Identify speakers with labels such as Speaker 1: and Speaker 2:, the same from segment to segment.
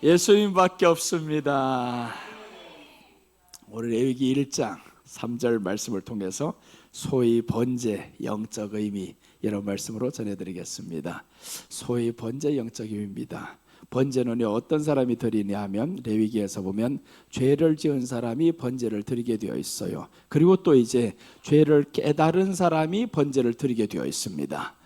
Speaker 1: 예수님밖에 없습니다. 오늘 레위기 1장 3절 말씀을 통해서 소위 번제 영적 의미 이런 말씀으로 전해드리겠습니다. 소위 번제 영적 의미입니다. 번제는 어떤 사람이 드리냐 하면 레위기에서 보면 죄를 지은 사람이 번제를 드리게 되어 있어요. 그리고 또 이제 죄를 깨달은 사람이 번제를 드리게 되어 있습니다.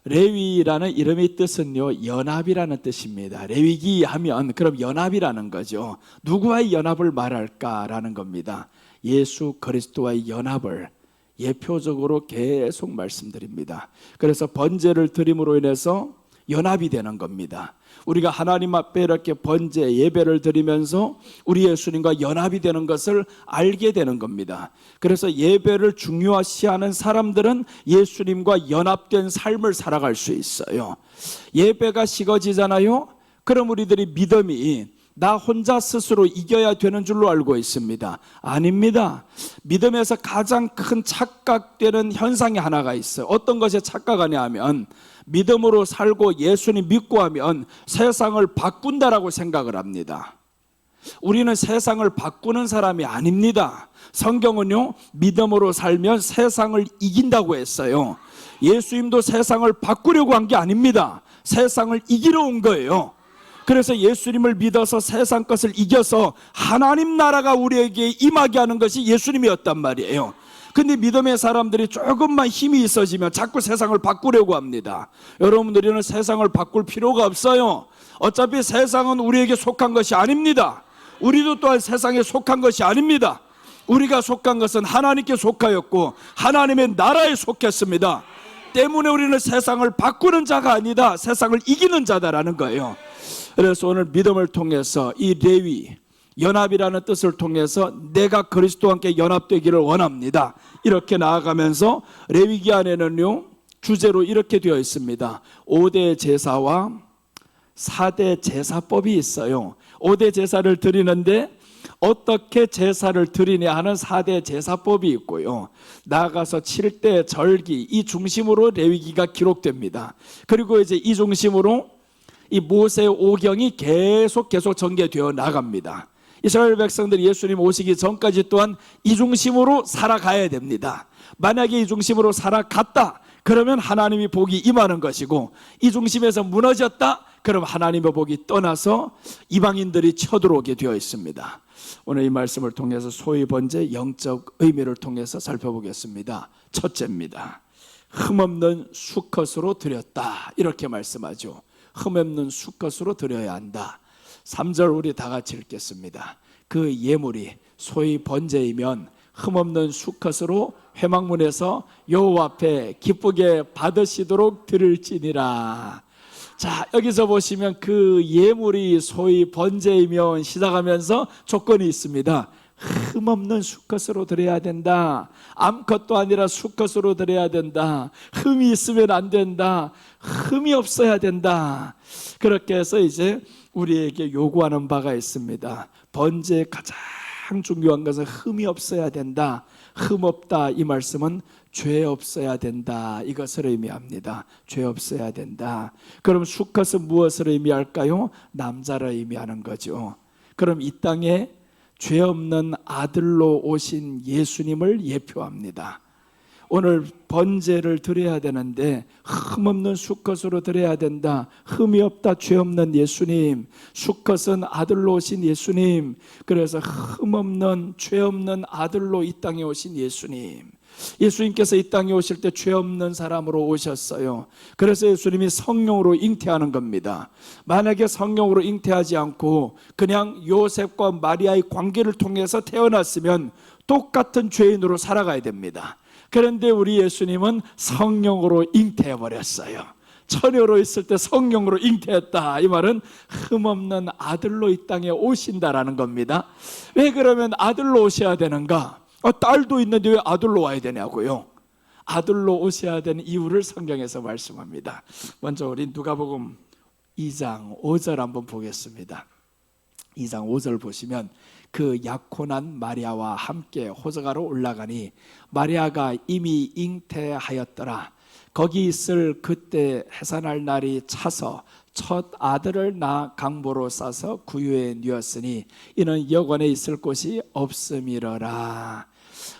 Speaker 1: 레위라는 이름의 뜻은요, 연합이라는 뜻입니다. 레위기 하면 그럼 연합이라는 거죠. 누구와의 연합을 말할까라는 겁니다. 예수 그리스도와의 연합을 예표적으로 계속 말씀드립니다. 그래서 번제를 드림으로 인해서 연합이 되는 겁니다. 우리가 하나님 앞에 이렇게 번제 예배를 드리면서 우리 예수님과 연합이 되는 것을 알게 되는 겁니다. 그래서 예배를 중요시하는 사람들은 예수님과 연합된 삶을 살아갈 수 있어요. 예배가 식어지잖아요. 그럼 우리들이 믿음이 나 혼자 스스로 이겨야 되는 줄로 알고 있습니다. 아닙니다. 믿음에서 가장 큰 착각되는 현상이 하나가 있어요. 어떤 것에 착각하냐 하면 믿음으로 살고 예수님 믿고 하면 세상을 바꾼다라고 생각을 합니다. 우리는 세상을 바꾸는 사람이 아닙니다. 성경은요, 믿음으로 살면 세상을 이긴다고 했어요. 예수님도 세상을 바꾸려고 한 게 아닙니다. 세상을 이기러 온 거예요. 그래서 예수님을 믿어서 세상 것을 이겨서 하나님 나라가 우리에게 임하게 하는 것이 예수님이었단 말이에요. 근데 믿음의 사람들이 조금만 힘이 있어지면 자꾸 세상을 바꾸려고 합니다. 여러분들은 세상을 바꿀 필요가 없어요. 어차피 세상은 우리에게 속한 것이 아닙니다. 우리도 또한 세상에 속한 것이 아닙니다. 우리가 속한 것은 하나님께 속하였고 하나님의 나라에 속했습니다. 때문에 우리는 세상을 바꾸는 자가 아니다, 세상을 이기는 자다라는 거예요. 그래서 오늘 믿음을 통해서 이 레위 연합이라는 뜻을 통해서 내가 그리스도와 함께 연합되기를 원합니다. 이렇게 나아가면서 레위기 안에는요, 주제로 이렇게 되어 있습니다. 5대 제사와 4대 제사법이 있어요. 5대 제사를 드리는데 어떻게 제사를 드리냐 하는 4대 제사법이 있고요, 나아가서 7대 절기, 이 중심으로 레위기가 기록됩니다. 그리고 이제 이 중심으로 이 모세 오경이 계속 전개되어 나갑니다. 이스라엘 백성들이 예수님 오시기 전까지 또한 이 중심으로 살아가야 됩니다. 만약에 이 중심으로 살아갔다 그러면 하나님이 복이 임하는 것이고, 이 중심에서 무너졌다 그럼 하나님의 복이 떠나서 이방인들이 쳐들어오게 되어 있습니다. 오늘 이 말씀을 통해서 소위 번제 영적 의미를 통해서 살펴보겠습니다. 첫째입니다. 흠없는 수컷으로 드렸다, 이렇게 말씀하죠. 흠없는 수컷으로 드려야 한다. 3절 우리 다 같이 읽겠습니다. 그 예물이 소위 번제이면 흠없는 수컷으로 회막문에서 여호와 앞에 기쁘게 받으시도록 드릴지니라. 자, 여기서 보시면 그 예물이 소위 번제이면 시작하면서 조건이 있습니다. 흠없는 수컷으로 드려야 된다. 암컷도 아니라 수컷으로 드려야 된다. 흠이 있으면 안 된다. 흠이 없어야 된다. 그렇게 해서 이제 우리에게 요구하는 바가 있습니다. 번제의 가장 중요한 것은 흠이 없어야 된다. 흠 없다, 이 말씀은 죄 없어야 된다, 이것을 의미합니다. 죄 없어야 된다. 그럼 수컷은 무엇을 의미할까요? 남자를 의미하는 거죠. 그럼 이 땅에 죄 없는 아들로 오신 예수님을 예표합니다. 오늘 번제를 드려야 되는데 흠없는 수컷으로 드려야 된다. 흠이 없다, 죄 없는 예수님. 수컷은 아들로 오신 예수님. 그래서 흠없는 죄 없는 아들로 이 땅에 오신 예수님. 예수님께서 이 땅에 오실 때 죄 없는 사람으로 오셨어요. 그래서 예수님이 성령으로 잉태하는 겁니다. 만약에 성령으로 잉태하지 않고 그냥 요셉과 마리아의 관계를 통해서 태어났으면 똑같은 죄인으로 살아가야 됩니다. 그런데 우리 예수님은 성령으로 잉태해버렸어요. 처녀로 있을 때 성령으로 잉태했다, 이 말은 흠없는 아들로 이 땅에 오신다라는 겁니다. 왜 그러면 아들로 오셔야 되는가? 딸도 있는데 왜 아들로 와야 되냐고요. 아들로 오셔야 되는 이유를 성경에서 말씀합니다. 먼저 우리 누가복음 2장 5절 한번 보겠습니다. 2장 5절 보시면 그 약혼한 마리아와 함께 호적하러 올라가니 마리아가 이미 잉태하였더라. 거기 있을 그때 해산할 날이 차서 첫 아들을 낳아 강보로 싸서 구유에 누웠으니 이는 여관에 있을 곳이 없음이러라.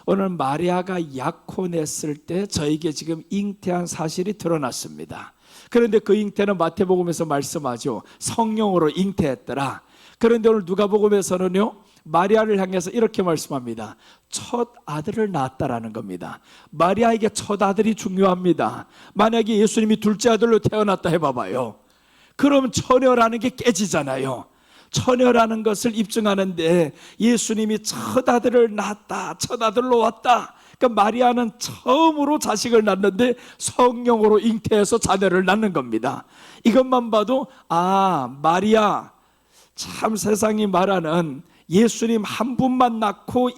Speaker 1: 오늘 마리아가 약혼했을 때 저에게 지금 잉태한 사실이 드러났습니다. 그런데 그 잉태는 마태복음에서 말씀하죠. 성령으로 잉태했더라. 그런데 오늘 누가복음에서는요, 마리아를 향해서 이렇게 말씀합니다. 첫 아들을 낳았다라는 겁니다. 마리아에게 첫 아들이 중요합니다. 만약에 예수님이 둘째 아들로 태어났다 해봐봐요. 그럼 처녀라는 게 깨지잖아요. 처녀라는 것을 입증하는데 예수님이 첫 아들을 낳았다, 첫 아들로 왔다. 그러니까 마리아는 처음으로 자식을 낳는데 성령으로 잉태해서 자녀를 낳는 겁니다. 이것만 봐도 마리아 참 세상이 말하는 예수님 한 분만 낳고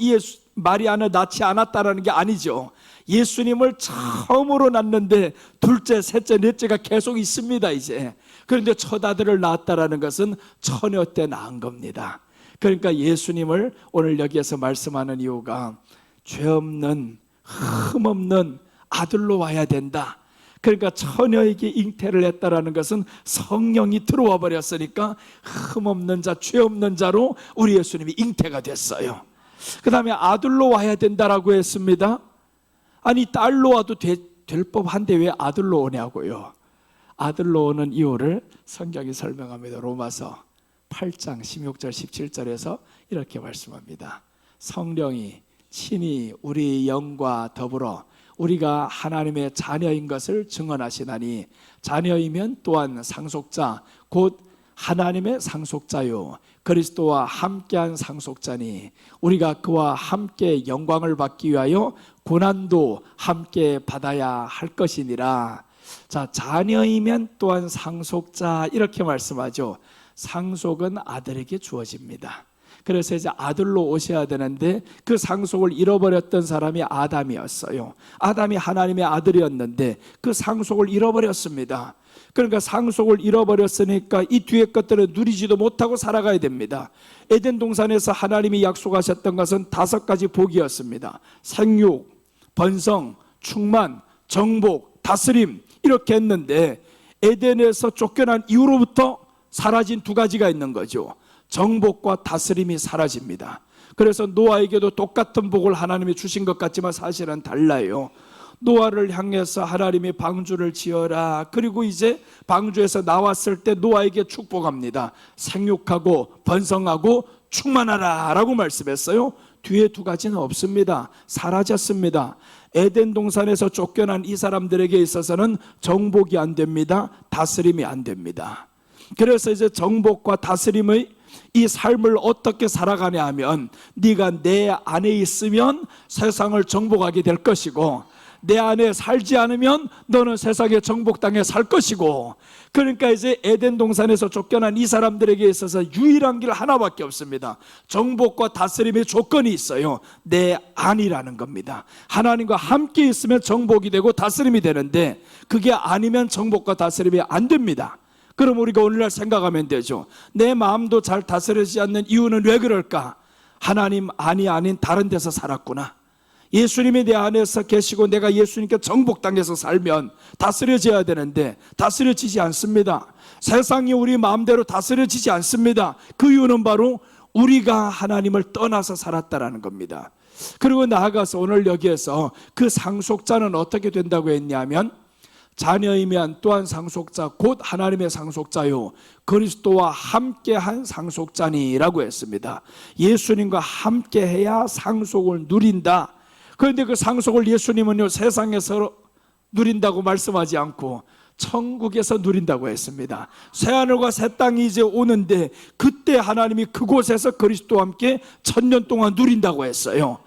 Speaker 1: 마리아는 낳지 않았다는 게 아니죠. 예수님을 처음으로 낳는데 둘째, 셋째, 넷째가 계속 있습니다 이제. 그런데 첫 아들을 낳았다는 것은 처녀 때 낳은 겁니다. 그러니까 예수님을 오늘 여기에서 말씀하는 이유가 죄 없는, 흠 없는 아들로 와야 된다. 그러니까 처녀에게 잉태를 했다라는 것은 성령이 들어와 버렸으니까 흠 없는 자, 죄 없는 자로 우리 예수님이 잉태가 됐어요. 그 다음에 아들로 와야 된다라고 했습니다. 아니 딸로 와도 될 법한데 왜 아들로 오냐고요. 아들로 오는 이유를 성경이 설명합니다. 로마서 8장 16절 17절에서 이렇게 말씀합니다. 성령이 친히 우리 영과 더불어 우리가 하나님의 자녀인 것을 증언하시나니 자녀이면 또한 상속자 곧 하나님의 상속자요 그리스도와 함께한 상속자니 우리가 그와 함께 영광을 받기 위하여 고난도 함께 받아야 할 것이니라. 자, 자녀이면 또한 상속자 이렇게 말씀하죠. 상속은 아들에게 주어집니다. 그래서 이제 아들로 오셔야 되는데 그 상속을 잃어버렸던 사람이 아담이었어요. 아담이 하나님의 아들이었는데 그 상속을 잃어버렸습니다. 그러니까 상속을 잃어버렸으니까 이 뒤에 것들을 누리지도 못하고 살아가야 됩니다. 에덴 동산에서 하나님이 약속하셨던 것은 5가지 복이었습니다. 생육, 번성, 충만, 정복, 다스림 이렇게 했는데 에덴에서 쫓겨난 이후로부터 사라진 2가지가 있는 거죠. 정복과 다스림이 사라집니다. 그래서 노아에게도 똑같은 복을 하나님이 주신 것 같지만 사실은 달라요. 노아를 향해서 하나님이 방주를 지어라. 그리고 이제 방주에서 나왔을 때 노아에게 축복합니다. 생육하고 번성하고 충만하라 라고 말씀했어요. 뒤에 2가지는 없습니다. 사라졌습니다. 에덴 동산에서 쫓겨난 이 사람들에게 있어서는 정복이 안 됩니다. 다스림이 안 됩니다. 그래서 이제 정복과 다스림의 이 삶을 어떻게 살아가냐 하면 네가 내 안에 있으면 세상을 정복하게 될 것이고 내 안에 살지 않으면 너는 세상의 정복 땅에 살 것이고, 그러니까 이제 에덴 동산에서 쫓겨난 이 사람들에게 있어서 유일한 길 하나밖에 없습니다. 정복과 다스림의 조건이 있어요. 내 안이라는 겁니다. 하나님과 함께 있으면 정복이 되고 다스림이 되는데 그게 아니면 정복과 다스림이 안 됩니다. 그럼 우리가 오늘날 생각하면 되죠. 내 마음도 잘 다스려지지 않는 이유는 왜 그럴까? 하나님 안이 아닌 다른 데서 살았구나. 예수님이 내 안에서 계시고 내가 예수님께 정복당해서 살면 다스려져야 되는데 다스려지지 않습니다. 세상이 우리 마음대로 다스려지지 않습니다. 그 이유는 바로 우리가 하나님을 떠나서 살았다라는 겁니다. 그리고 나아가서 오늘 여기에서 그 상속자는 어떻게 된다고 했냐면 자녀이면 또한 상속자 곧 하나님의 상속자요 그리스도와 함께한 상속자니라고 했습니다. 예수님과 함께해야 상속을 누린다. 그런데 그 상속을 예수님은요 세상에서 누린다고 말씀하지 않고 천국에서 누린다고 했습니다. 새하늘과 새 땅이 이제 오는데 그때 하나님이 그곳에서 그리스도와 함께 1000년 동안 누린다고 했어요.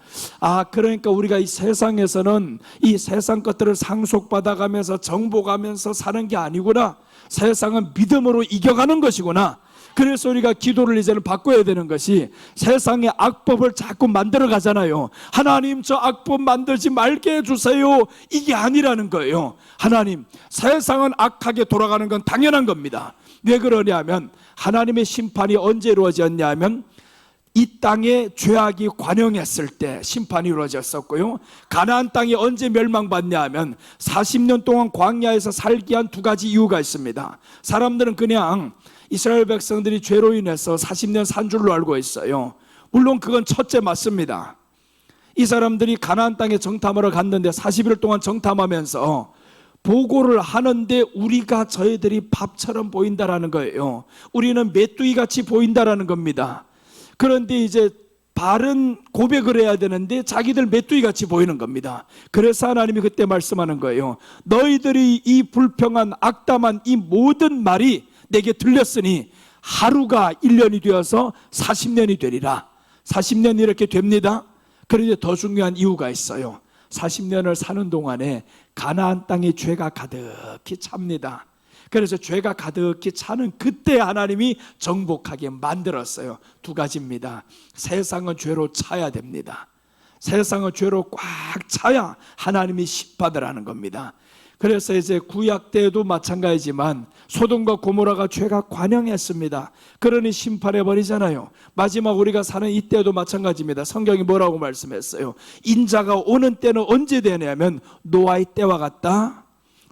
Speaker 1: 그러니까 우리가 이 세상에서는 이 세상 것들을 상속받아가면서 정복하면서 사는 게 아니구나. 세상은 믿음으로 이겨가는 것이구나. 그래서 우리가 기도를 이제는 바꿔야 되는 것이 세상의 악법을 자꾸 만들어 가잖아요. 하나님 저 악법 만들지 말게 해주세요. 이게 아니라는 거예요. 하나님 세상은 악하게 돌아가는 건 당연한 겁니다. 왜 그러냐면 하나님의 심판이 언제 이루어졌냐면 이 땅에 죄악이 관영했을 때 심판이 이루어졌었고요. 가나안 땅이 언제 멸망받냐 하면 40년 동안 광야에서 살게 한 두 가지 이유가 있습니다. 사람들은 그냥 이스라엘 백성들이 죄로 인해서 40년 산 줄로 알고 있어요. 물론 그건 첫째 맞습니다. 이 사람들이 가나안 땅에 정탐하러 갔는데 40일 동안 정탐하면서 보고를 하는데 우리가 저희들이 밥처럼 보인다라는 거예요. 우리는 메뚜기 같이 보인다라는 겁니다. 그런데 이제 바른 고백을 해야 되는데 자기들 메뚜기 같이 보이는 겁니다. 그래서 하나님이 그때 말씀하는 거예요. 너희들이 이 불평한 악담한 이 모든 말이 내게 들렸으니 하루가 1년이 되어서 40년이 되리라. 40년이 이렇게 됩니다. 그런데 더 중요한 이유가 있어요. 40년을 사는 동안에 가나안 땅에 죄가 가득히 찹니다. 그래서 죄가 가득히 차는 그때 하나님이 정복하게 만들었어요. 두 가지입니다. 세상은 죄로 차야 됩니다. 세상은 죄로 꽉 차야 하나님이 심판을 겁니다. 그래서 이제 구약 때도 마찬가지지만 소돔과 고모라가 죄가 관영했습니다. 그러니 심판해 버리잖아요. 마지막 우리가 사는 이때도 마찬가지입니다. 성경이 뭐라고 말씀했어요? 인자가 오는 때는 언제 되냐면 노아의 때와 같다,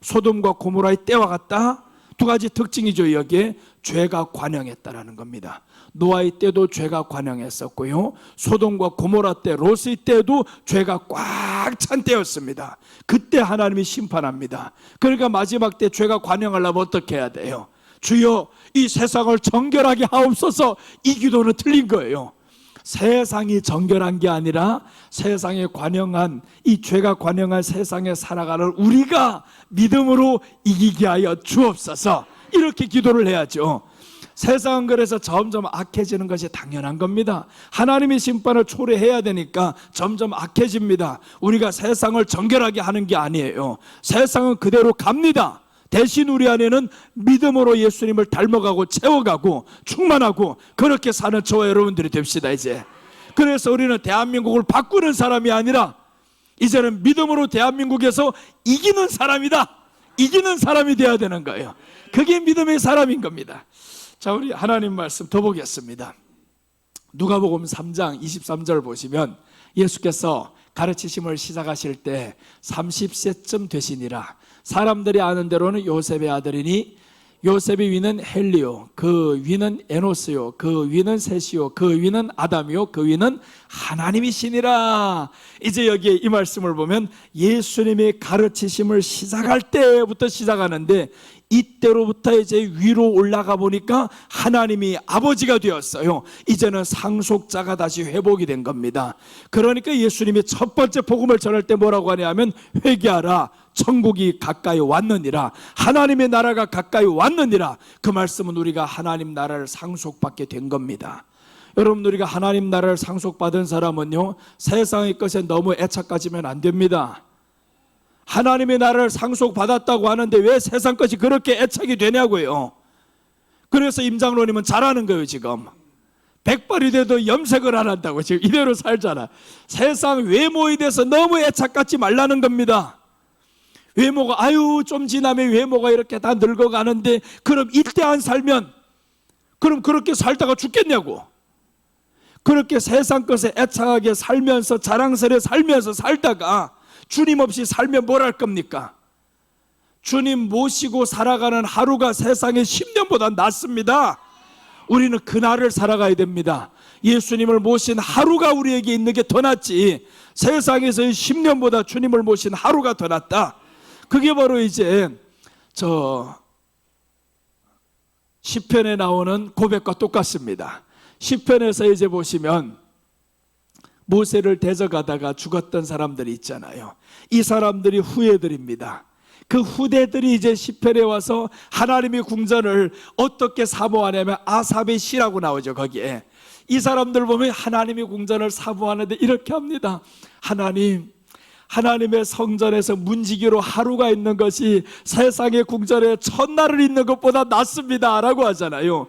Speaker 1: 소돔과 고모라의 때와 같다. 두 가지 특징이죠. 여기에 죄가 관영했다라는 겁니다. 노아의 때도 죄가 관영했었고요, 소돔과 고모라 때, 롯의 때도 죄가 꽉 찬 때였습니다. 그때 하나님이 심판합니다. 그러니까 마지막 때 죄가 관영하려면 어떻게 해야 돼요? 주여 이 세상을 정결하게 하옵소서. 이 기도는 틀린 거예요. 세상이 정결한 게 아니라 세상에 관영한, 이 죄가 관영한 세상에 살아가는 우리가 믿음으로 이기게 하여 주옵소서. 이렇게 기도를 해야죠. 세상은 그래서 점점 악해지는 것이 당연한 겁니다. 하나님의 심판을 초래해야 되니까 점점 악해집니다. 우리가 세상을 정결하게 하는 게 아니에요. 세상은 그대로 갑니다. 대신 우리 안에는 믿음으로 예수님을 닮아가고 채워가고 충만하고 그렇게 사는 저와 여러분들이 됩시다. 이제 그래서 우리는 대한민국을 바꾸는 사람이 아니라 이제는 믿음으로 대한민국에서 이기는 사람이다. 이기는 사람이 되어야 되는 거예요. 그게 믿음의 사람인 겁니다. 자, 우리 하나님 말씀 더 보겠습니다. 누가복음 3장 23절 보시면 예수께서 가르치심을 시작하실 때 30세쯤 되시니라. 사람들이 아는 대로는 요셉의 아들이니 요셉의 위는 헬리요, 그 위는 에노스요, 그 위는 셋이요, 그 위는 아담이요, 그 위는 하나님이시니라. 이제 여기에 이 말씀을 보면 예수님의 가르치심을 시작할 때부터 시작하는데 이때로부터 이제 위로 올라가 보니까 하나님이 아버지가 되었어요. 이제는 상속자가 다시 회복이 된 겁니다. 그러니까 예수님이 첫 번째 복음을 전할 때 뭐라고 하냐면 회개하라, 천국이 가까이 왔느니라, 하나님의 나라가 가까이 왔느니라. 그 말씀은 우리가 하나님 나라를 상속받게 된 겁니다. 여러분, 우리가 하나님 나라를 상속받은 사람은요, 세상의 것에 너무 애착 가지면 안 됩니다. 하나님의 나라를 상속받았다고 하는데 왜 세상 것이 그렇게 애착이 되냐고요. 그래서 임장로님은 잘하는 거예요. 지금 100발이 돼도 염색을 안 한다고 지금 이대로 살잖아. 세상 외모에 대해서 너무 애착 갖지 말라는 겁니다. 외모가 좀 지나면 외모가 이렇게 다 늙어가는데 그럼 이때 안 살면 그럼 그렇게 살다가 죽겠냐고. 그렇게 세상 것에 애착하게 살면서 자랑스레 살면서 살다가 주님 없이 살면 뭘 할 겁니까? 주님 모시고 살아가는 하루가 세상의 10년보다 낫습니다. 우리는 그날을 살아가야 됩니다. 예수님을 모신 하루가 우리에게 있는 게 더 낫지 세상에서의 10년보다 주님을 모신 하루가 더 낫다. 그게 바로 이제 시편에 나오는 고백과 똑같습니다. 시편에서 이제 보시면 모세를 대적하다가 죽었던 사람들이 있잖아요. 이 사람들이 후예들입니다. 그 후대들이 이제 시편에 와서 하나님의 궁전을 어떻게 사모하냐면 아삽의 시라고 나오죠. 거기에 이 사람들 보면 하나님의 궁전을 사모하는데 이렇게 합니다. 하나님의 성전에서 문지기로 하루가 있는 것이 세상의 궁전에 첫날을 있는 것보다 낫습니다 라고 하잖아요.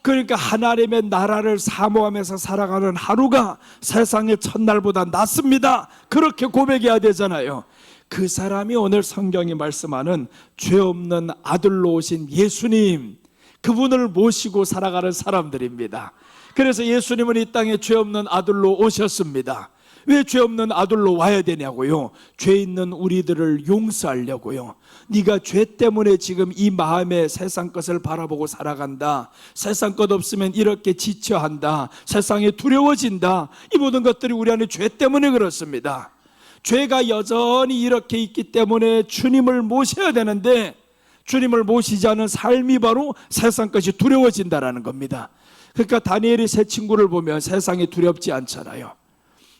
Speaker 1: 그러니까 하나님의 나라를 사모하면서 살아가는 하루가 세상의 첫날보다 낫습니다. 그렇게 고백해야 되잖아요. 그 사람이 오늘 성경이 말씀하는 죄 없는 아들로 오신 예수님, 그분을 모시고 살아가는 사람들입니다. 그래서 예수님은 이 땅에 죄 없는 아들로 오셨습니다. 왜 죄 없는 아들로 와야 되냐고요? 죄 있는 우리들을 용서하려고요. 네가 죄 때문에 지금 이 마음에 세상 것을 바라보고 살아간다, 세상 것 없으면 이렇게 지쳐한다, 세상에 두려워진다, 이 모든 것들이 우리 안에 죄 때문에 그렇습니다. 죄가 여전히 이렇게 있기 때문에 주님을 모셔야 되는데, 주님을 모시지 않은 삶이 바로 세상 것이 두려워진다라는 겁니다. 그러니까 다니엘이 세 친구를 보면 세상이 두렵지 않잖아요.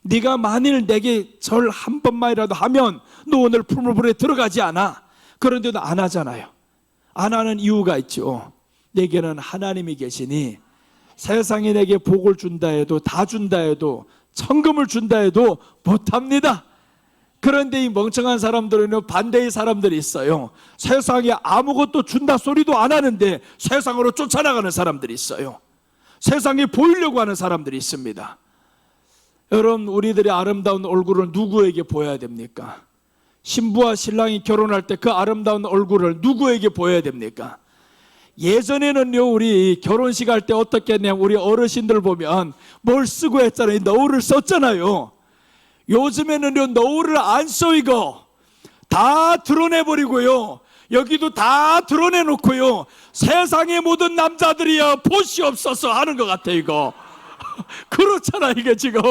Speaker 1: 네가 만일 내게 절 한 번만이라도 하면 너 오늘 풀무불에 들어가지 않아. 그런데도 안 하잖아요. 안 하는 이유가 있죠. 내게는 하나님이 계시니 세상이 내게 복을 준다 해도, 다 준다 해도, 천금을 준다 해도 못합니다. 그런데 이 멍청한 사람들은 반대의 사람들이 있어요. 세상에 아무것도 준다 소리도 안 하는데 세상으로 쫓아나가는 사람들이 있어요. 세상에 보이려고 하는 사람들이 있습니다. 여러분, 우리들의 아름다운 얼굴을 누구에게 보여야 됩니까? 신부와 신랑이 결혼할 때 그 아름다운 얼굴을 누구에게 보여야 됩니까? 예전에는요, 우리 결혼식 할 때 어떻게 했냐면 우리 어르신들 보면 뭘 쓰고 했잖아요. 너울을 썼잖아요. 요즘에는요, 너울을 안 써. 이거 다 드러내버리고요, 여기도 다 드러내놓고요, 세상의 모든 남자들이야 보시옵소서 하는 것 같아. 이거 그렇잖아. 이게 지금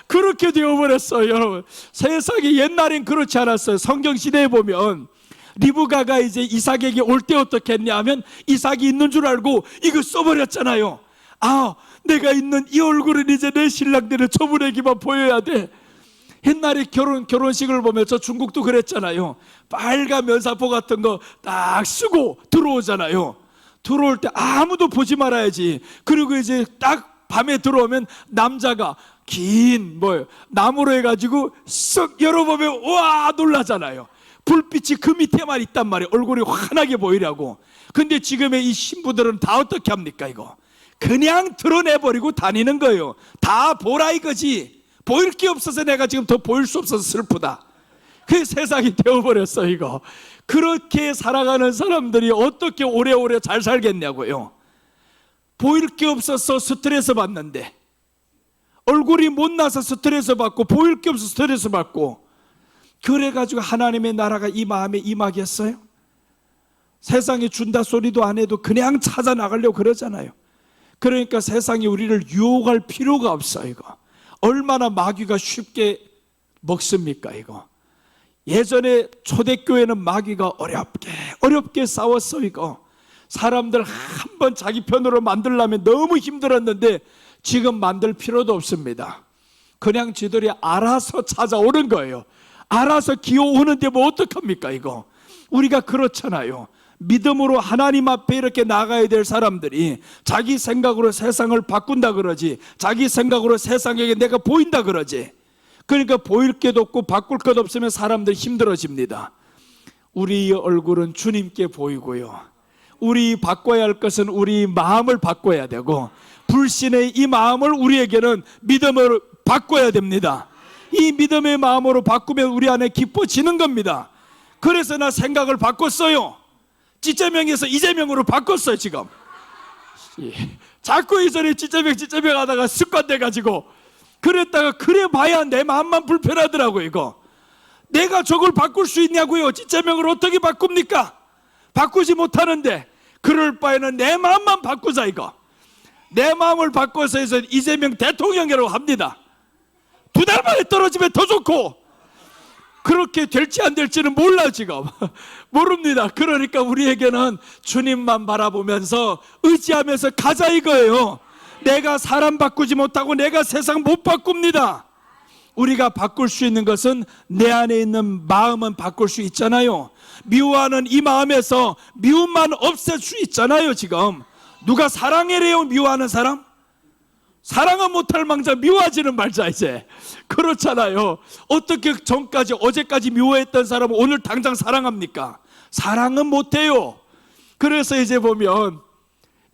Speaker 1: 그렇게 되어버렸어요. 여러분, 세상이 옛날엔 그렇지 않았어요. 성경시대에 보면 리브가가 이제 이삭에게 올 때 어떻게 했냐 하면 이삭이 있는 줄 알고 이거 써버렸잖아요. 아, 내가 있는 이 얼굴은 이제 내 신랑들의 저분에게만 보여야 돼. 옛날에 결혼식을 보면 저 중국도 그랬잖아요. 빨간 면사포 같은 거 딱 쓰고 들어오잖아요. 들어올 때 아무도 보지 말아야지. 그리고 이제 딱 밤에 들어오면 남자가 긴 나무로 해가지고 쓱 열어보면 와 놀라잖아요. 불빛이 그 밑에만 있단 말이에요. 얼굴이 환하게 보이려고. 근데 지금의 이 신부들은 다 어떻게 합니까? 이거 그냥 드러내버리고 다니는 거예요. 다 보라 이거지. 보일 게 없어서 내가 지금 더 보일 수 없어서 슬프다. 그 세상이 되어버렸어. 이거 그렇게 살아가는 사람들이 어떻게 오래오래 잘 살겠냐고요. 보일 게 없어서 스트레스 받는데, 얼굴이 못나서 스트레스 받고, 보일 게 없어서 스트레스 받고, 그래가지고 하나님의 나라가 이 마음에 임하겠어요? 세상이 준다 소리도 안 해도 그냥 찾아 나가려고 그러잖아요. 그러니까 세상이 우리를 유혹할 필요가 없어. 이거 얼마나 마귀가 쉽게 먹습니까? 이거 예전에 초대교회는 마귀가 어렵게 싸웠어. 이거 사람들 한번 자기 편으로 만들려면 너무 힘들었는데 지금 만들 필요도 없습니다. 그냥 지들이 알아서 찾아오는 거예요. 알아서 기어오는데 뭐 어떡합니까? 이거 우리가 그렇잖아요. 믿음으로 하나님 앞에 이렇게 나가야 될 사람들이 자기 생각으로 세상을 바꾼다 그러지, 자기 생각으로 세상에게 내가 보인다 그러지. 그러니까 보일 게 없고 바꿀 것 없으면 사람들 힘들어집니다. 우리 얼굴은 주님께 보이고요, 우리 바꿔야 할 것은 우리 마음을 바꿔야 되고, 불신의 이 마음을 우리에게는 믿음으로 바꿔야 됩니다. 이 믿음의 마음으로 바꾸면 우리 안에 기뻐지는 겁니다. 그래서 나 생각을 바꿨어요. 찌재명에서 이재명으로 바꿨어요. 지금 자꾸 이전에 찌재명 하다가 습관돼가지고 그랬다가 그래 봐야 내 마음만 불편하더라고요. 이거 내가 저걸 바꿀 수 있냐고요. 찌재명을 어떻게 바꿉니까? 바꾸지 못하는데 그럴 바에는 내 마음만 바꾸자. 이거 내 마음을 바꿔서 해서 이재명 대통령이라고 합니다. 2달 만에 떨어지면 더 좋고, 그렇게 될지 안 될지는 몰라. 지금 모릅니다. 그러니까 우리에게는 주님만 바라보면서 의지하면서 가자 이거예요. 내가 사람 바꾸지 못하고 내가 세상 못 바꿉니다. 우리가 바꿀 수 있는 것은 내 안에 있는 마음은 바꿀 수 있잖아요. 미워하는 이 마음에서 미움만 없앨 수 있잖아요. 지금 누가 사랑해래요? 미워하는 사람? 사랑은 못할 망정 미워하지는 말자. 이제 그렇잖아요. 어떻게 전까지 어제까지 미워했던 사람은 오늘 당장 사랑합니까? 사랑은 못해요. 그래서 이제 보면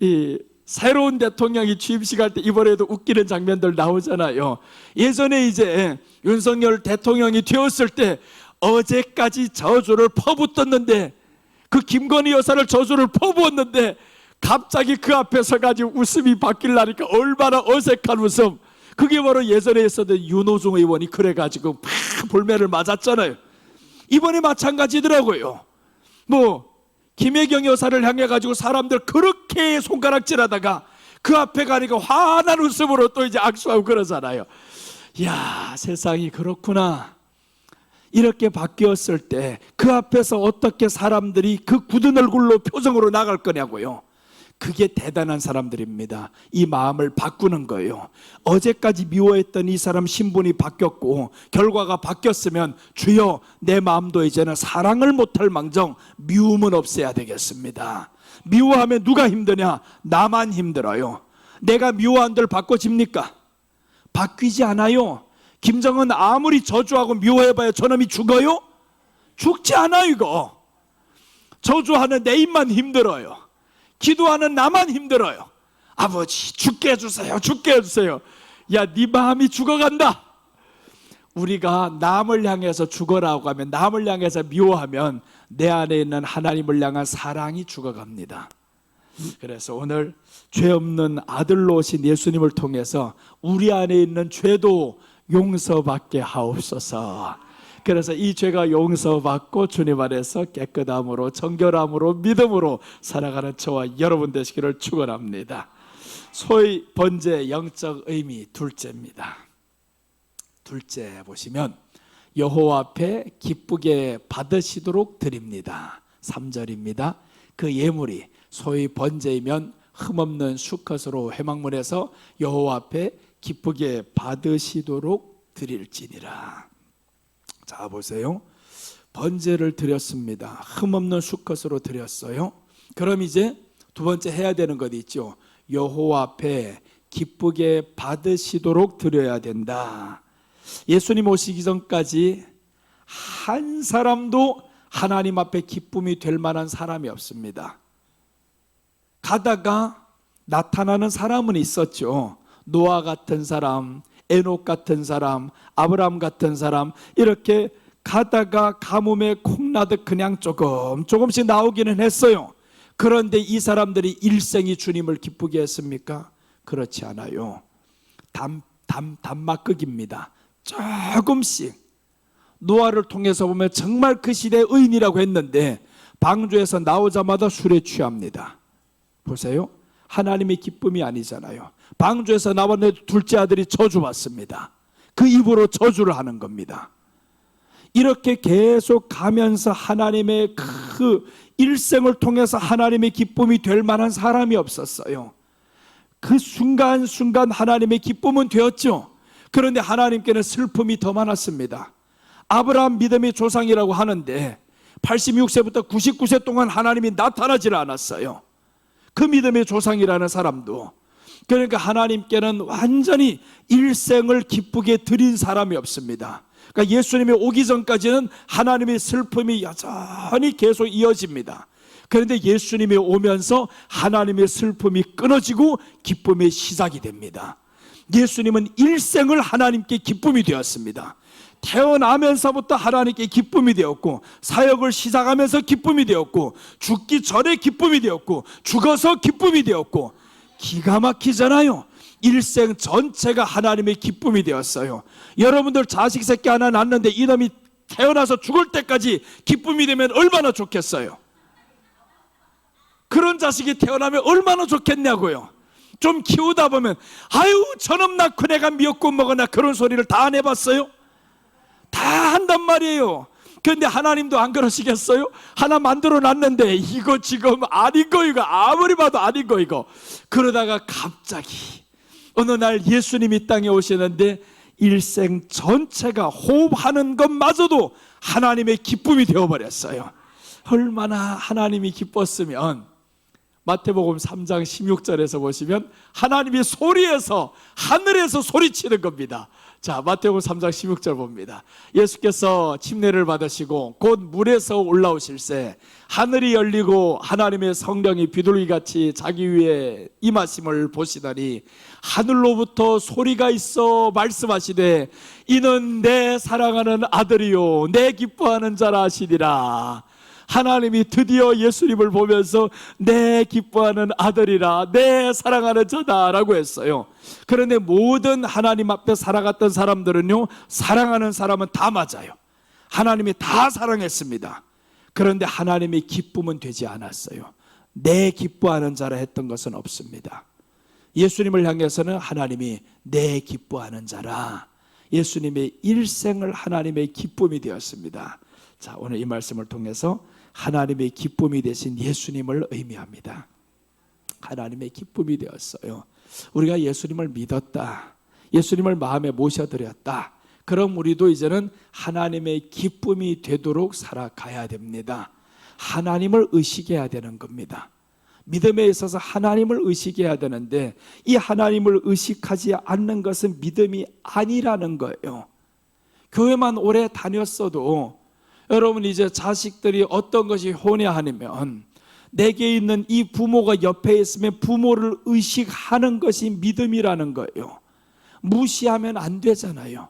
Speaker 1: 이 새로운 대통령이 취임식할 때 이번에도 웃기는 장면들 나오잖아요. 예전에 이제 윤석열 대통령이 되었을 때 어제까지 저주를 퍼붓었는데, 그 김건희 여사를 저주를 퍼부었는데 갑자기 그 앞에 서가지고 웃음이 바뀌려니까 얼마나 어색한 웃음. 그게 바로 예전에 있었던 윤호중 의원이 그래가지고 막 볼매를 맞았잖아요. 이번에 마찬가지더라고요. 김혜경 여사를 향해가지고 사람들 그렇게 손가락질하다가 그 앞에 가니까 환한 웃음으로 또 이제 악수하고 그러잖아요. 이야, 세상이 그렇구나. 이렇게 바뀌었을 때 그 앞에서 어떻게 사람들이 그 굳은 얼굴로 표정으로 나갈 거냐고요. 그게 대단한 사람들입니다. 이 마음을 바꾸는 거예요. 어제까지 미워했던 이 사람 신분이 바뀌었고 결과가 바뀌었으면 주여 내 마음도 이제는 사랑을 못할 망정 미움은 없애야 되겠습니다. 미워하면 누가 힘드냐? 나만 힘들어요. 내가 미워한들 바꿔집니까? 바뀌지 않아요. 김정은 아무리 저주하고 미워해봐야 저놈이 죽어요? 죽지 않아요. 이거 저주하는 내 입만 힘들어요. 기도하는 나만 힘들어요. 아버지 죽게 해주세요. 죽게 해주세요. 야, 네 마음이 죽어간다. 우리가 남을 향해서 죽어라고 하면, 남을 향해서 미워하면 내 안에 있는 하나님을 향한 사랑이 죽어갑니다. 그래서 오늘 죄 없는 아들로 오신 예수님을 통해서 우리 안에 있는 죄도 용서받게 하옵소서. 그래서 이 죄가 용서받고 주님 안에서 깨끗함으로 정결함으로 믿음으로 살아가는 저와 여러분 되시기를 축원합니다. 소위 번제 영적 의미 둘째입니다. 둘째 보시면 여호와 앞에 기쁘게 받으시도록 드립니다. 3절입니다. 그 예물이 소위 번제이면 흠없는 수컷으로 회막문에서 여호와 앞에 기쁘게 받으시도록 드릴지니라. 자 보세요. 번제를 드렸습니다. 흠없는 수컷으로 드렸어요. 그럼 이제 두 번째 해야 되는 것 있죠. 여호와 앞에 기쁘게 받으시도록 드려야 된다. 예수님 오시기 전까지 한 사람도 하나님 앞에 기쁨이 될 만한 사람이 없습니다. 가다가 나타나는 사람은 있었죠. 노아 같은 사람, 에녹 같은 사람, 아브라함 같은 사람, 이렇게 가다가 가뭄에 콩나듯 그냥 조금씩 나오기는 했어요. 그런데 이 사람들이 일생이 주님을 기쁘게 했습니까? 그렇지 않아요. 단막극입니다. 조금씩. 노아를 통해서 보면 정말 그 시대의 의인이라고 했는데 방주에서 나오자마자 술에 취합니다. 보세요. 하나님의 기쁨이 아니잖아요. 방주에서 나왔는데 둘째 아들이 저주받습니다. 그 입으로 저주를 하는 겁니다. 이렇게 계속 가면서 하나님의 그 일생을 통해서 하나님의 기쁨이 될 만한 사람이 없었어요. 그 순간순간 하나님의 기쁨은 되었죠. 그런데 하나님께는 슬픔이 더 많았습니다. 아브라함 믿음의 조상이라고 하는데 86세부터 99세 동안 하나님이 나타나질 않았어요. 그 믿음의 조상이라는 사람도. 그러니까 하나님께는 완전히 일생을 기쁘게 드린 사람이 없습니다. 그러니까 예수님이 오기 전까지는 하나님의 슬픔이 여전히 계속 이어집니다. 그런데 예수님이 오면서 하나님의 슬픔이 끊어지고 기쁨의 시작이 됩니다. 예수님은 일생을 하나님께 기쁨이 되었습니다. 태어나면서부터 하나님께 기쁨이 되었고, 사역을 시작하면서 기쁨이 되었고, 죽기 전에 기쁨이 되었고, 죽어서 기쁨이 되었고, 기가 막히잖아요. 일생 전체가 하나님의 기쁨이 되었어요. 여러분들 자식 새끼 하나 낳았는데 이놈이 태어나서 죽을 때까지 기쁨이 되면 얼마나 좋겠어요. 그런 자식이 태어나면 얼마나 좋겠냐고요. 좀 키우다 보면 아유 저놈 낳고 내가 미역국 먹었나 그런 소리를 다 안 해봤어요? 다 한단 말이에요. 그런데 하나님도 안 그러시겠어요? 하나 만들어 놨는데 이거 지금 아닌 거, 이거 아무리 봐도 아닌 거, 이거. 그러다가 갑자기 어느 날 예수님이 땅에 오시는데 일생 전체가 호흡하는 것마저도 하나님의 기쁨이 되어버렸어요. 얼마나 하나님이 기뻤으면, 마태복음 3장 16절에서 보시면 하나님이 소리에서, 하늘에서 소리치는 겁니다. 자, 마태복음 3장 16절 봅니다. 예수께서 침례를 받으시고 곧 물에서 올라오실새 하늘이 열리고 하나님의 성령이 비둘기같이 자기 위에 임하심을 보시더니 하늘로부터 소리가 있어 말씀하시되 이는 내 사랑하는 아들이요 내 기뻐하는 자라 하시니라. 하나님이 드디어 예수님을 보면서 내 기뻐하는 아들이라, 내 사랑하는 자다라고 했어요. 그런데 모든 하나님 앞에 살아갔던 사람들은요, 사랑하는 사람은 다 맞아요. 하나님이 다 사랑했습니다. 그런데 하나님의 기쁨은 되지 않았어요. 내 기뻐하는 자라 했던 것은 없습니다. 예수님을 향해서는 하나님이 내 기뻐하는 자라, 예수님의 일생을 하나님의 기쁨이 되었습니다. 자, 오늘 이 말씀을 통해서 하나님의 기쁨이 되신 예수님을 의미합니다. 하나님의 기쁨이 되었어요. 우리가 예수님을 믿었다, 예수님을 마음에 모셔드렸다, 그럼 우리도 이제는 하나님의 기쁨이 되도록 살아가야 됩니다. 하나님을 의식해야 되는 겁니다. 믿음에 있어서 하나님을 의식해야 되는데, 이 하나님을 의식하지 않는 것은 믿음이 아니라는 거예요. 교회만 오래 다녔어도 여러분, 이제 자식들이 어떤 것이 혼외하면 내게 있는 이 부모가 옆에 있으면 부모를 의식하는 것이 믿음이라는 거예요. 무시하면 안 되잖아요.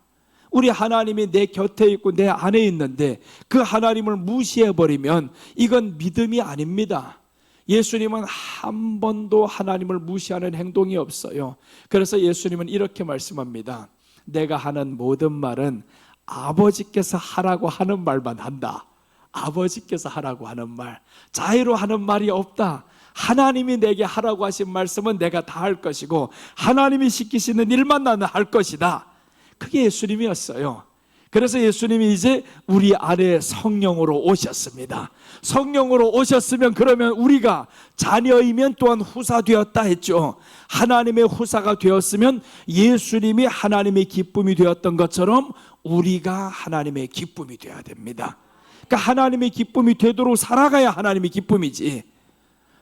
Speaker 1: 우리 하나님이 내 곁에 있고 내 안에 있는데 그 하나님을 무시해버리면 이건 믿음이 아닙니다. 예수님은 한 번도 하나님을 무시하는 행동이 없어요. 그래서 예수님은 이렇게 말씀합니다. 내가 하는 모든 말은 아버지께서 하라고 하는 말만 한다. 아버지께서 하라고 하는 말, 자의로 하는 말이 없다. 하나님이 내게 하라고 하신 말씀은 내가 다 할 것이고, 하나님이 시키시는 일만 나는 할 것이다. 그게 예수님이었어요. 그래서 예수님이 이제 우리 안에 성령으로 오셨습니다. 성령으로 오셨으면 그러면 우리가 자녀이면 또한 후사 되었다 했죠. 하나님의 후사가 되었으면 예수님이 하나님의 기쁨이 되었던 것처럼 우리가 하나님의 기쁨이 되어야 됩니다. 그러니까 하나님의 기쁨이 되도록 살아가야 하나님의 기쁨이지.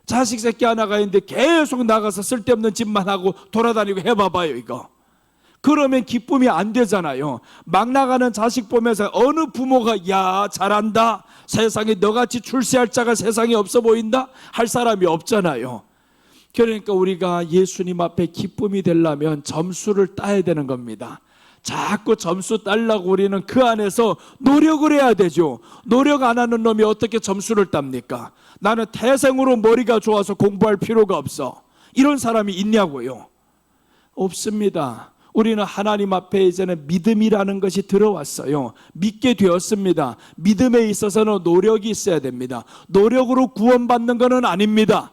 Speaker 1: 자식 새끼 하나가 있는데 계속 나가서 쓸데없는 짓만 하고 돌아다니고 해봐봐요, 이거. 그러면 기쁨이 안 되잖아요. 막 나가는 자식 보면서 어느 부모가 야 잘한다, 세상에 너같이 출세할 자가 세상에 없어 보인다 할 사람이 없잖아요. 그러니까 우리가 예수님 앞에 기쁨이 되려면 점수를 따야 되는 겁니다. 자꾸 점수 따려고 우리는 그 안에서 노력을 해야 되죠. 노력 안 하는 놈이 어떻게 점수를 땁니까? 나는 태생으로 머리가 좋아서 공부할 필요가 없어, 이런 사람이 있냐고요? 없습니다. 우리는 하나님 앞에 이제는 믿음이라는 것이 들어왔어요. 믿게 되었습니다. 믿음에 있어서는 노력이 있어야 됩니다. 노력으로 구원받는 것은 아닙니다.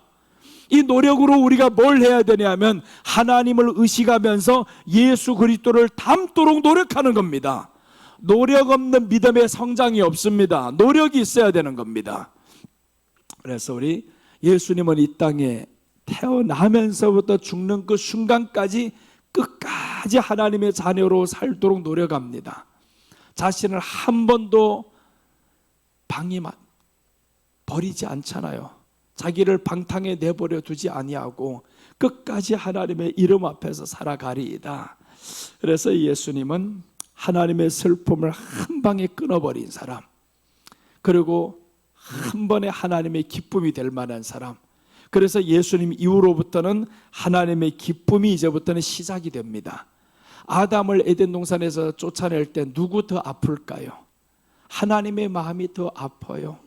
Speaker 1: 이 노력으로 우리가 뭘 해야 되냐면 하나님을 의식하면서 예수 그리스도를 닮도록 노력하는 겁니다. 노력 없는 믿음의 성장이 없습니다. 노력이 있어야 되는 겁니다. 그래서 우리 예수님은 이 땅에 태어나면서부터 죽는 그 순간까지 끝까지 하나님의 자녀로 살도록 노력합니다. 자신을 한 번도 버리지 않잖아요. 자기를 방탕에 내버려 두지 아니하고 끝까지 하나님의 이름 앞에서 살아가리이다. 그래서 예수님은 하나님의 슬픔을 한 방에 끊어버린 사람, 그리고 한 번에 하나님의 기쁨이 될 만한 사람. 그래서 예수님 이후로부터는 하나님의 기쁨이 이제부터는 시작이 됩니다. 아담을 에덴 동산에서 쫓아낼 때 누구 더 아플까요? 하나님의 마음이 더 아파요.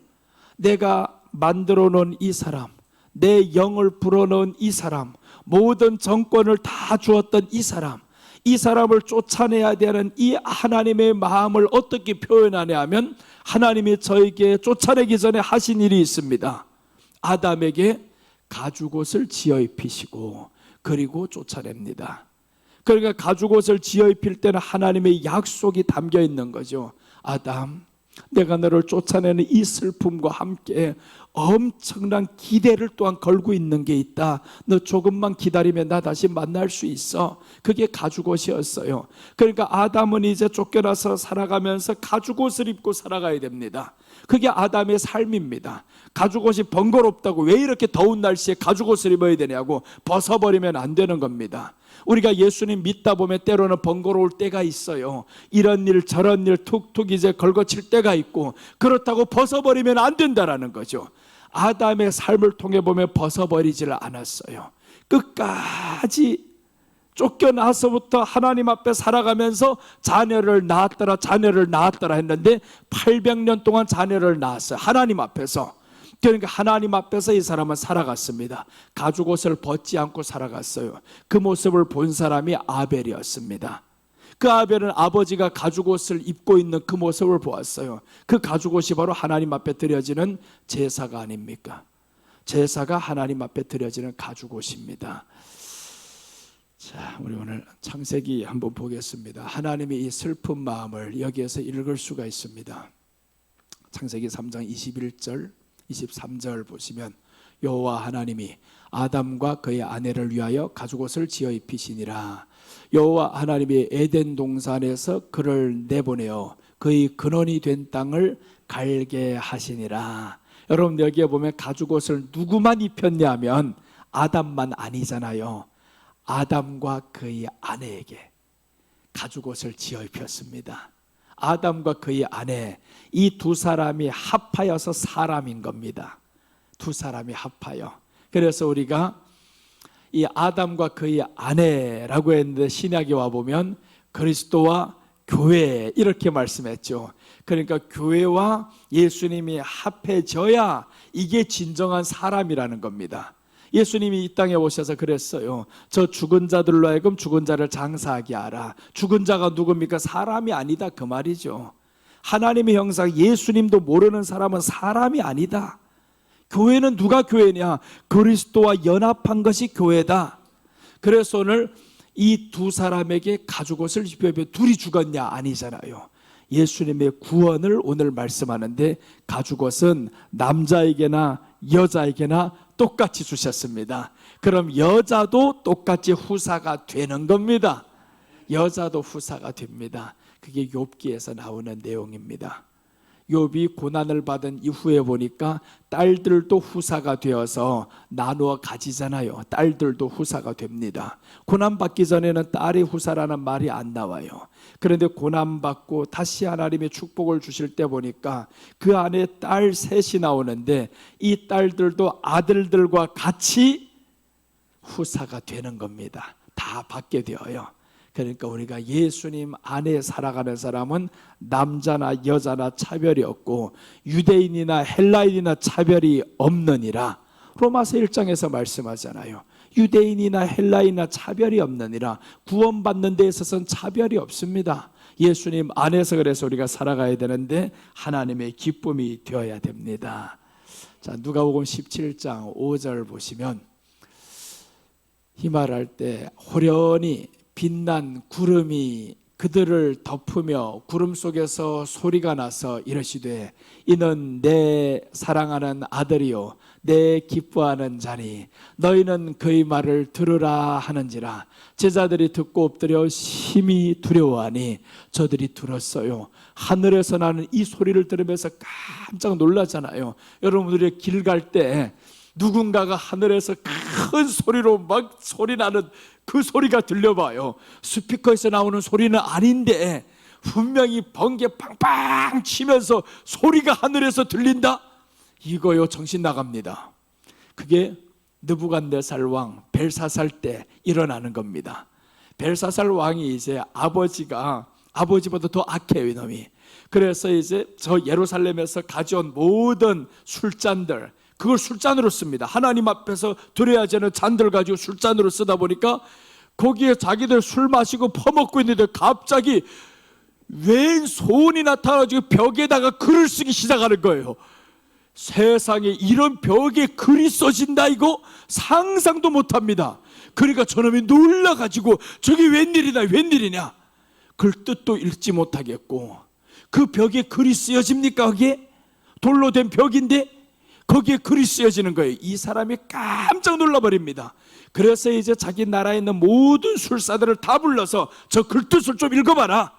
Speaker 1: 내가 만들어 놓은 이 사람, 내 영을 불어넣은 이 사람, 모든 정권을 다 주었던 이 사람을 쫓아내야 되는 이 하나님의 마음을 어떻게 표현하냐 하면, 하나님이 저에게 쫓아내기 전에 하신 일이 있습니다. 아담에게 가죽옷을 지어 입히시고 그리고 쫓아냅니다. 그러니까 가죽옷을 지어 입힐 때는 하나님의 약속이 담겨 있는 거죠. 아담, 내가 너를 쫓아내는 이 슬픔과 함께 엄청난 기대를 또한 걸고 있는 게 있다. 너 조금만 기다리면 나 다시 만날 수 있어. 그게 가죽옷이었어요. 그러니까 아담은 이제 쫓겨나서 살아가면서 가죽옷을 입고 살아가야 됩니다. 그게 아담의 삶입니다. 가죽옷이 번거롭다고 왜 이렇게 더운 날씨에 가죽옷을 입어야 되냐고 벗어버리면 안 되는 겁니다. 우리가 예수님 믿다 보면 때로는 번거로울 때가 있어요. 이런 일 저런 일 툭툭 이제 걸거칠 때가 있고, 그렇다고 벗어버리면 안 된다라는 거죠. 아담의 삶을 통해 보면 벗어버리질 않았어요. 끝까지 쫓겨나서부터 하나님 앞에 살아가면서 자녀를 낳았더라 했는데 800년 동안 자녀를 낳았어요. 하나님 앞에서. 그러니까 하나님 앞에서 이 사람은 살아갔습니다. 가죽옷을 벗지 않고 살아갔어요. 그 모습을 본 사람이 아벨이었습니다. 그 아벨은 아버지가 가죽옷을 입고 있는 그 모습을 보았어요. 그 가죽옷이 바로 하나님 앞에 드려지는 제사가 아닙니까? 제사가 하나님 앞에 드려지는 가죽옷입니다. 자, 우리 오늘 창세기 한번 보겠습니다. 하나님의 이 슬픈 마음을 여기에서 읽을 수가 있습니다. 창세기 3장 21절 23절 보시면 여호와 하나님이 아담과 그의 아내를 위하여 가죽옷을 지어 입히시니라. 여호와 하나님이 에덴 동산에서 그를 내보내어 그의 근원이 된 땅을 갈게 하시니라. 여러분 여기에 보면 가죽옷을 누구만 입혔냐 하면 아담만 아니잖아요. 아담과 그의 아내에게 가죽옷을 지어 입혔습니다. 아담과 그의 아내, 이 두 사람이 합하여서 사람인 겁니다. 두 사람이 합하여. 그래서 우리가 이 아담과 그의 아내라고 했는데 신약에 와보면 그리스도와 교회 이렇게 말씀했죠. 그러니까 교회와 예수님이 합해져야 이게 진정한 사람이라는 겁니다. 예수님이 이 땅에 오셔서 그랬어요. 저 죽은 자들로 하여금 죽은 자를 장사하게 하라. 죽은 자가 누굽니까? 사람이 아니다 그 말이죠. 하나님의 형상 예수님도 모르는 사람은 사람이 아니다. 교회는 누가 교회냐? 그리스도와 연합한 것이 교회다. 그래서 오늘 이 두 사람에게 가죽옷을 입혀서 둘이 죽었냐? 아니잖아요. 예수님의 구원을 오늘 말씀하는데 가죽옷은 남자에게나 여자에게나 똑같이 주셨습니다. 그럼 여자도 똑같이 후사가 되는 겁니다. 여자도 후사가 됩니다. 그게 욥기에서 나오는 내용입니다. 욥이 고난을 받은 이후에 보니까 딸들도 후사가 되어서 나누어 가지잖아요. 딸들도 후사가 됩니다. 고난받기 전에는 딸이 후사라는 말이 안 나와요. 그런데 고난받고 다시 하나님의 축복을 주실 때 보니까 그 안에 딸 셋이 나오는데 이 딸들도 아들들과 같이 후사가 되는 겁니다. 다 받게 되어요. 그러니까 우리가 예수님 안에 살아가는 사람은 남자나 여자나 차별이 없고 유대인이나 헬라인이나 차별이 없느니라. 로마서 1장에서 말씀하잖아요. 유대인이나 헬라인이나 차별이 없느니라. 구원받는 데 있어서는 차별이 없습니다. 예수님 안에서 그래서 우리가 살아가야 되는데 하나님의 기쁨이 되어야 됩니다. 자, 누가복음 17장 5절 보시면 이 말할 때 호련히 빛난 구름이 그들을 덮으며 구름 속에서 소리가 나서 이르시되 이는 내 사랑하는 아들이요 내 기뻐하는 자니 너희는 그의 말을 들으라 하는지라. 제자들이 듣고 엎드려 심히 두려워하니 저들이 들었어요. 하늘에서 나는 이 소리를 들으면서 깜짝 놀라잖아요. 여러분들이 길 갈 때 누군가가 하늘에서 큰 소리로 막 소리 나는 그 소리가 들려봐요. 스피커에서 나오는 소리는 아닌데 분명히 번개 팡팡 치면서 소리가 하늘에서 들린다? 이거요 정신 나갑니다. 그게 느부갓네살 왕 벨사살 때 일어나는 겁니다. 벨사살 왕이 이제 아버지보다 더 악해요 이놈이. 그래서 이제 저 예루살렘에서 가져온 모든 술잔들 그걸 술잔으로 씁니다. 하나님 앞에서 드려야지 하는 잔들 가지고 술잔으로 쓰다 보니까 거기에 자기들 술 마시고 퍼먹고 있는데 갑자기 웬 소원이 나타나가지고 벽에다가 글을 쓰기 시작하는 거예요. 세상에 이런 벽에 글이 써진다 이거 상상도 못합니다. 그러니까 저놈이 놀라가지고 저게 웬일이냐 글 뜻도 읽지 못하겠고 그 벽에 글이 쓰여집니까? 그게 돌로 된 벽인데 거기에 글이 쓰여지는 거예요. 이 사람이 깜짝 놀라버립니다. 그래서 이제 자기 나라에 있는 모든 술사들을 다 불러서 저 글뜻을 좀 읽어봐라.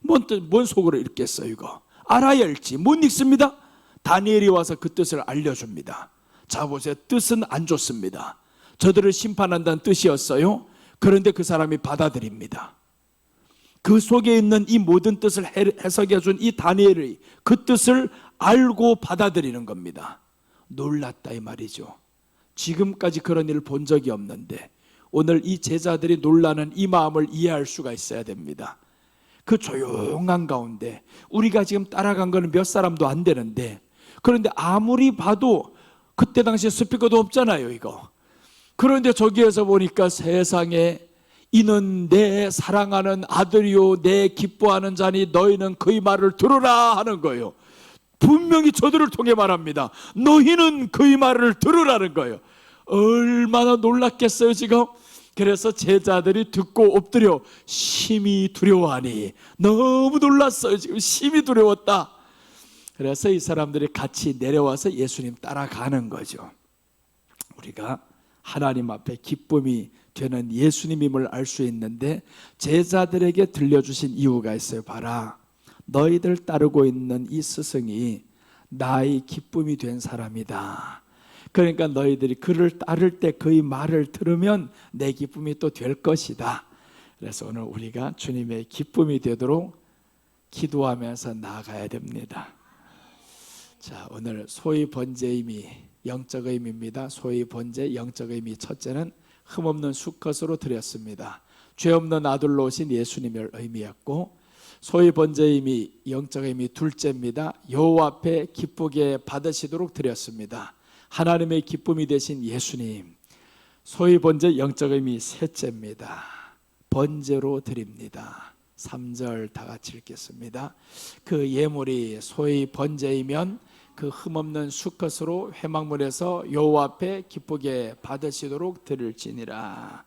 Speaker 1: 뭔 속으로 읽겠어요 이거. 알아야 읽지 못 읽습니다. 다니엘이 와서 그 뜻을 알려줍니다. 자 보세요. 뜻은 안 좋습니다. 저들을 심판한다는 뜻이었어요. 그런데 그 사람이 받아들입니다. 그 속에 있는 이 모든 뜻을 해석해 준 이 다니엘이 그 뜻을 알고 받아들이는 겁니다. 놀랐다 이 말이죠. 지금까지 그런 일을 본 적이 없는데 오늘 이 제자들이 놀라는 이 마음을 이해할 수가 있어야 됩니다. 그 조용한 가운데 우리가 지금 따라간 거는 몇 사람도 안 되는데, 그런데 아무리 봐도 그때 당시에 스피커도 없잖아요 이거. 그런데 저기에서 보니까 세상에 이는 내 사랑하는 아들이요 내 기뻐하는 자니 너희는 그의 말을 들으라 하는 거예요. 분명히 저들을 통해 말합니다. 너희는 그의 말을 들으라는 거예요. 얼마나 놀랐겠어요 지금. 그래서 제자들이 듣고 엎드려 심히 두려워하니, 너무 놀랐어요 지금. 심히 두려웠다. 그래서 이 사람들이 같이 내려와서 예수님 따라가는 거죠. 우리가 하나님 앞에 기쁨이 되는 예수님임을 알 수 있는데, 제자들에게 들려주신 이유가 있어요. 봐라, 너희들 따르고 있는 이 스승이 나의 기쁨이 된 사람이다. 그러니까 너희들이 그를 따를 때 그의 말을 들으면 내 기쁨이 또 될 것이다. 그래서 오늘 우리가 주님의 기쁨이 되도록 기도하면서 나아가야 됩니다. 자, 오늘 소위 번제임이 영적 의미입니다. 소위 번제 영적 의미, 첫째는 흠없는 수컷으로 드렸습니다. 죄 없는 아들로 오신 예수님의 의미였고, 소위 번제임이 영적 의미 둘째입니다. 여호와 앞에 기쁘게 받으시도록 드렸습니다. 하나님의 기쁨이 되신 예수님. 소위 번제 영적 의미 셋째입니다. 번제로 드립니다. 3절 다 같이 읽겠습니다. 그 예물이 소위 번제이면 그 흠없는 수컷으로 회막문에서 여호와 앞에 기쁘게 받으시도록 드릴지니라.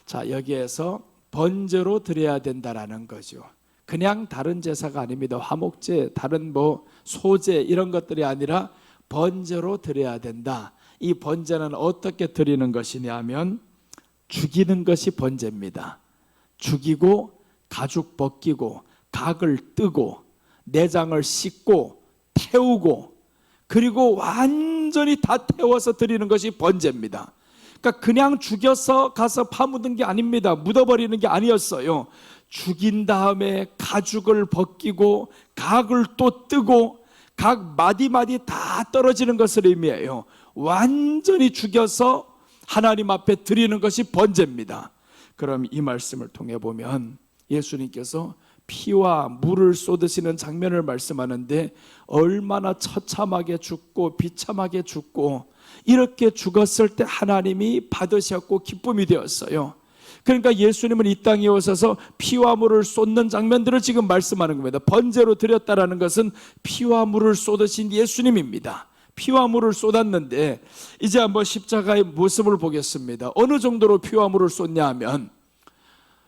Speaker 1: 자, 여기에서 번제로 드려야 된다라는 거죠. 그냥 다른 제사가 아닙니다. 화목제, 다른 소제 이런 것들이 아니라 번제로 드려야 된다. 이 번제는 어떻게 드리는 것이냐 하면 죽이는 것이 번제입니다. 죽이고 가죽 벗기고 각을 뜨고 내장을 씻고 태우고, 그리고 완전히 다 태워서 드리는 것이 번제입니다. 그러니까 그냥 죽여서 가서 파묻은 게 아닙니다. 묻어버리는 게 아니었어요. 죽인 다음에 가죽을 벗기고 각을 또 뜨고 각 마디마디 다 떨어지는 것을 의미해요. 완전히 죽여서 하나님 앞에 드리는 것이 번제입니다. 그럼 이 말씀을 통해 보면 예수님께서 피와 물을 쏟으시는 장면을 말씀하는데, 얼마나 처참하게 죽고 비참하게 죽고, 이렇게 죽었을 때 하나님이 받으셨고 기쁨이 되었어요. 그러니까 예수님은 이 땅에 오셔서 피와 물을 쏟는 장면들을 지금 말씀하는 겁니다. 번제로 드렸다라는 것은 피와 물을 쏟으신 예수님입니다. 피와 물을 쏟았는데, 이제 한번 십자가의 모습을 보겠습니다. 어느 정도로 피와 물을 쏟냐 하면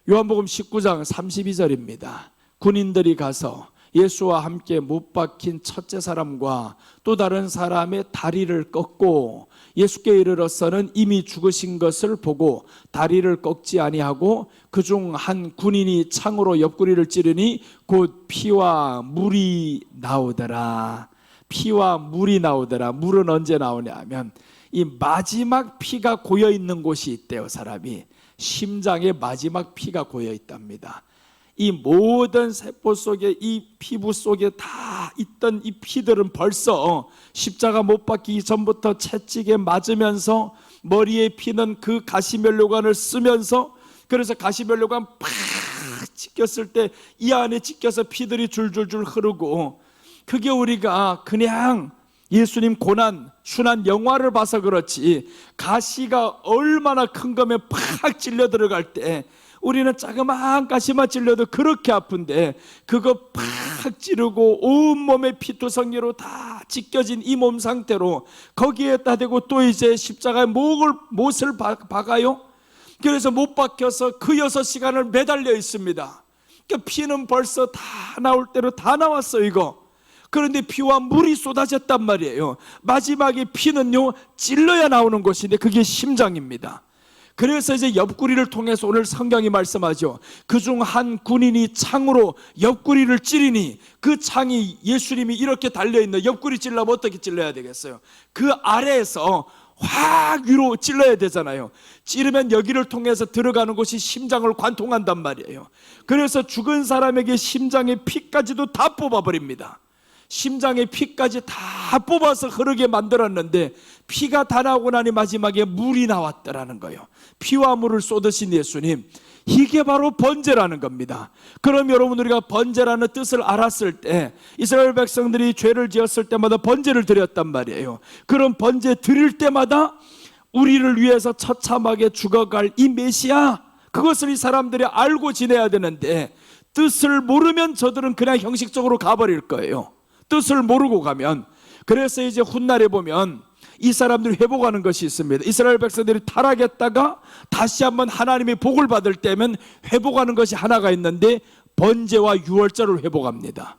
Speaker 1: 요한복음 19장 32절입니다. 군인들이 가서 예수와 함께 못 박힌 첫째 사람과 또 다른 사람의 다리를 꺾고 예수께 이르러서는 이미 죽으신 것을 보고 다리를 꺾지 아니하고 그중 한 군인이 창으로 옆구리를 찌르니 곧 피와 물이 나오더라. 피와 물이 나오더라. 물은 언제 나오냐 하면 이 마지막 피가 고여있는 곳이 있대요. 사람이 심장에 마지막 피가 고여있답니다. 이 모든 세포 속에, 이 피부 속에 다 있던 이 피들은 벌써 십자가 못 박히기 전부터 채찍에 맞으면서 머리에 피는 그 가시면류관을 쓰면서, 그래서 가시면류관 팍 찢겼을 때 이 안에 찢겨서 피들이 줄줄줄 흐르고, 그게 우리가 그냥 예수님 고난, 순환 영화를 봐서 그렇지, 가시가 얼마나 큰 거면 팍 찔려 들어갈 때 우리는 자그마한 가시만 찔려도 그렇게 아픈데, 그거 팍 찌르고 온몸에 피투성이로 다 찢겨진 이 몸 상태로 거기에다 대고 또 이제 십자가에 못을 박아요. 그래서 못 박혀서 그 6시간을 매달려 있습니다. 그러니까 피는 벌써 다 나올 대로 다 나왔어 이거. 그런데 피와 물이 쏟아졌단 말이에요. 마지막에 피는요 찔러야 나오는 것인데 그게 심장입니다. 그래서 이제 옆구리를 통해서 오늘 성경이 말씀하죠. 그중 한 군인이 창으로 옆구리를 찌르니, 그 창이 예수님이 이렇게 달려있는 옆구리 찔러면 어떻게 찔러야 되겠어요? 그 아래에서 확 위로 찔러야 되잖아요. 찌르면 여기를 통해서 들어가는 곳이 심장을 관통한단 말이에요. 그래서 죽은 사람에게 심장의 피까지도 다 뽑아버립니다. 심장의 피까지 다 뽑아서 흐르게 만들었는데 피가 다 나오고 나니 마지막에 물이 나왔더라는 거예요. 피와 물을 쏟으신 예수님, 이게 바로 번제라는 겁니다. 그럼 여러분, 우리가 번제라는 뜻을 알았을 때 이스라엘 백성들이 죄를 지었을 때마다 번제를 드렸단 말이에요. 그럼 번제 드릴 때마다 우리를 위해서 처참하게 죽어갈 이 메시아, 그것을 이 사람들이 알고 지내야 되는데 뜻을 모르면 저들은 그냥 형식적으로 가버릴 거예요. 뜻을 모르고 가면. 그래서 이제 훗날에 보면 이 사람들이 회복하는 것이 있습니다. 이스라엘 백성들이 타락했다가 다시 한번 하나님의 복을 받을 때면 회복하는 것이 하나가 있는데 번제와 유월절을 회복합니다.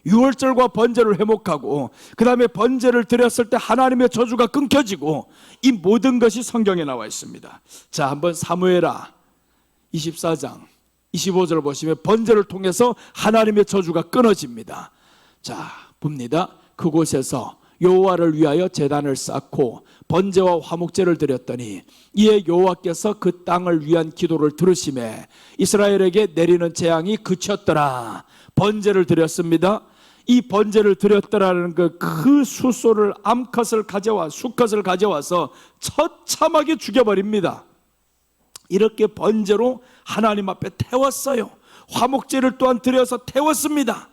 Speaker 1: 유월절과 번제를 회복하고 그 다음에 번제를 드렸을 때 하나님의 저주가 끊겨지고, 이 모든 것이 성경에 나와 있습니다. 자, 한번 사무엘하 24장 25절 보시면 번제를 통해서 하나님의 저주가 끊어집니다. 자, 봅니다. 그곳에서 여호와를 위하여 제단을 쌓고 번제와 화목제를 드렸더니 이에 여호와께서 그 땅을 위한 기도를 들으시매 이스라엘에게 내리는 재앙이 그쳤더라. 번제를 드렸습니다. 이 번제를 드렸더라는 그 숫소를 암컷을 가져와 수컷을 가져와서 처참하게 죽여버립니다. 이렇게 번제로 하나님 앞에 태웠어요. 화목제를 또한 드려서 태웠습니다.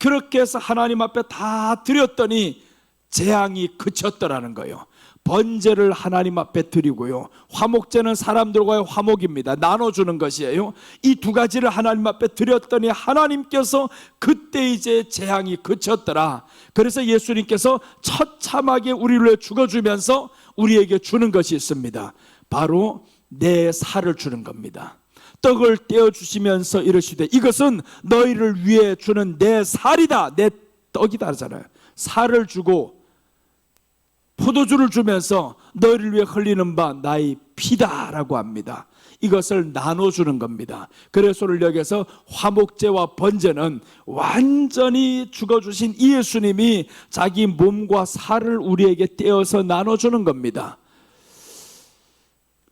Speaker 1: 그렇게 해서 하나님 앞에 다 드렸더니 재앙이 그쳤더라는 거예요. 번제를 하나님 앞에 드리고요, 화목제는 사람들과의 화목입니다. 나눠주는 것이에요. 이 두 가지를 하나님 앞에 드렸더니 하나님께서 그때 이제 재앙이 그쳤더라. 그래서 예수님께서 처참하게 우리를 위해 죽어주면서 우리에게 주는 것이 있습니다. 바로 내 살을 주는 겁니다. 떡을 떼어주시면서 이르시되 이것은 너희를 위해 주는 내 살이다. 내 떡이다 하잖아요. 살을 주고 포도주를 주면서 너희를 위해 흘리는 바 나의 피다라고 합니다. 이것을 나눠주는 겁니다. 그래서 오늘 여기서 화목제와 번제는 완전히 죽어주신 이 예수님이 자기 몸과 살을 우리에게 떼어서 나눠주는 겁니다.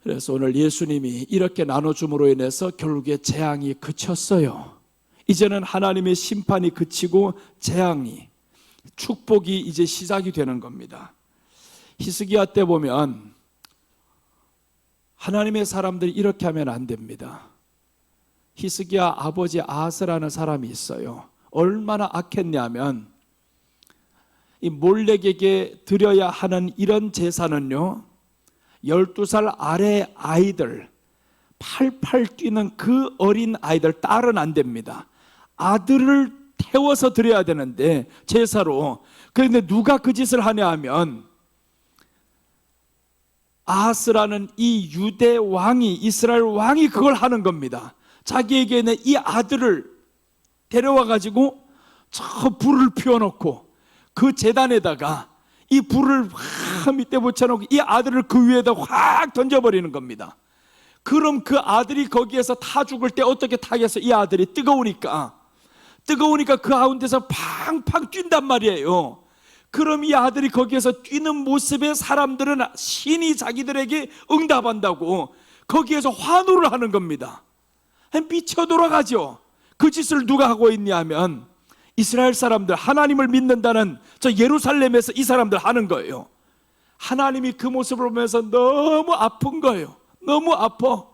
Speaker 1: 그래서 오늘 예수님이 이렇게 나눠줌으로 인해서 결국에 재앙이 그쳤어요. 이제는 하나님의 심판이 그치고 재앙이, 축복이 이제 시작이 되는 겁니다. 히스기야 때 보면 하나님의 사람들이 이렇게 하면 안 됩니다. 히스기야 아버지 아하스라는 사람이 있어요. 얼마나 악했냐면 이 몰렉에게 드려야 하는 이런 제사는요, 12살 아래 아이들, 팔팔 뛰는 그 어린 아이들, 딸은 안 됩니다. 아들을 태워서 드려야 되는데 제사로. 그런데 누가 그 짓을 하냐 하면 아하스라는 이 유대 왕이, 이스라엘 왕이 그걸 하는 겁니다. 자기에게는 이 아들을 데려와 가지고 저 불을 피워놓고 그 제단에다가 이 불을 확 밑에 붙여놓고 이 아들을 그 위에다 확 던져버리는 겁니다. 그럼 그 아들이 거기에서 타 죽을 때 어떻게 타겠어? 이 아들이 뜨거우니까 그 가운데서 팡팡 뛴단 말이에요. 그럼 이 아들이 거기에서 뛰는 모습에 사람들은 신이 자기들에게 응답한다고 거기에서 환호를 하는 겁니다. 미쳐 돌아가죠. 그 짓을 누가 하고 있냐면 이스라엘 사람들, 하나님을 믿는다는 저 예루살렘에서 이 사람들 하는 거예요. 하나님이 그 모습을 보면서 너무 아픈 거예요. 너무 아파.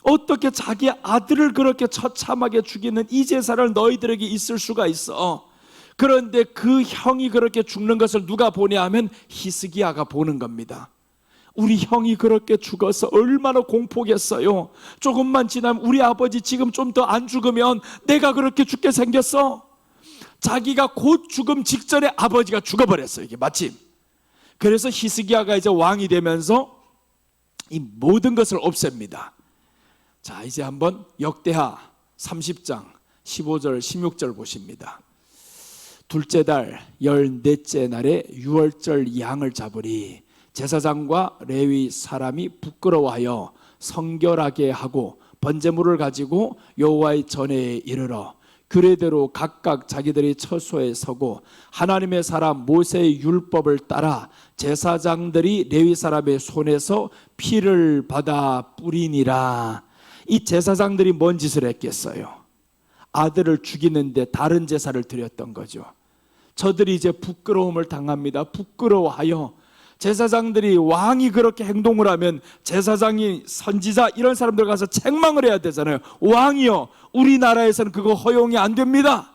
Speaker 1: 어떻게 자기 아들을 그렇게 처참하게 죽이는 이 제사를 너희들에게 있을 수가 있어. 그런데 그 형이 그렇게 죽는 것을 누가 보냐 하면 히스기야가 보는 겁니다. 우리 형이 그렇게 죽어서 얼마나 공포겠어요. 조금만 지나면 우리 아버지 지금 좀 더 안 죽으면 내가 그렇게 죽게 생겼어. 자기가 곧 죽음 직전에 아버지가 죽어버렸어요. 이게 마침. 그래서 히스기야가 이제 왕이 되면서 이 모든 것을 없앱니다. 자, 이제 한번 역대하 30장 15절 16절 보십니다. 둘째 달 14째 날에 유월절 양을 잡으리. 제사장과 레위 사람이 부끄러워하여 성결하게 하고 번제물을 가지고 여호와의 전에 이르러 규례대로 각각 자기들의 처소에 서고 하나님의 사람 모세의 율법을 따라 제사장들이 레위 사람의 손에서 피를 받아 뿌리니라. 이 제사장들이 뭔 짓을 했겠어요? 아들을 죽이는데 다른 제사를 드렸던 거죠. 저들이 이제 부끄러움을 당합니다. 부끄러워하여 제사장들이, 왕이 그렇게 행동을 하면 제사장이, 선지자 이런 사람들 가서 책망을 해야 되잖아요. 왕이요, 우리나라에서는 그거 허용이 안 됩니다.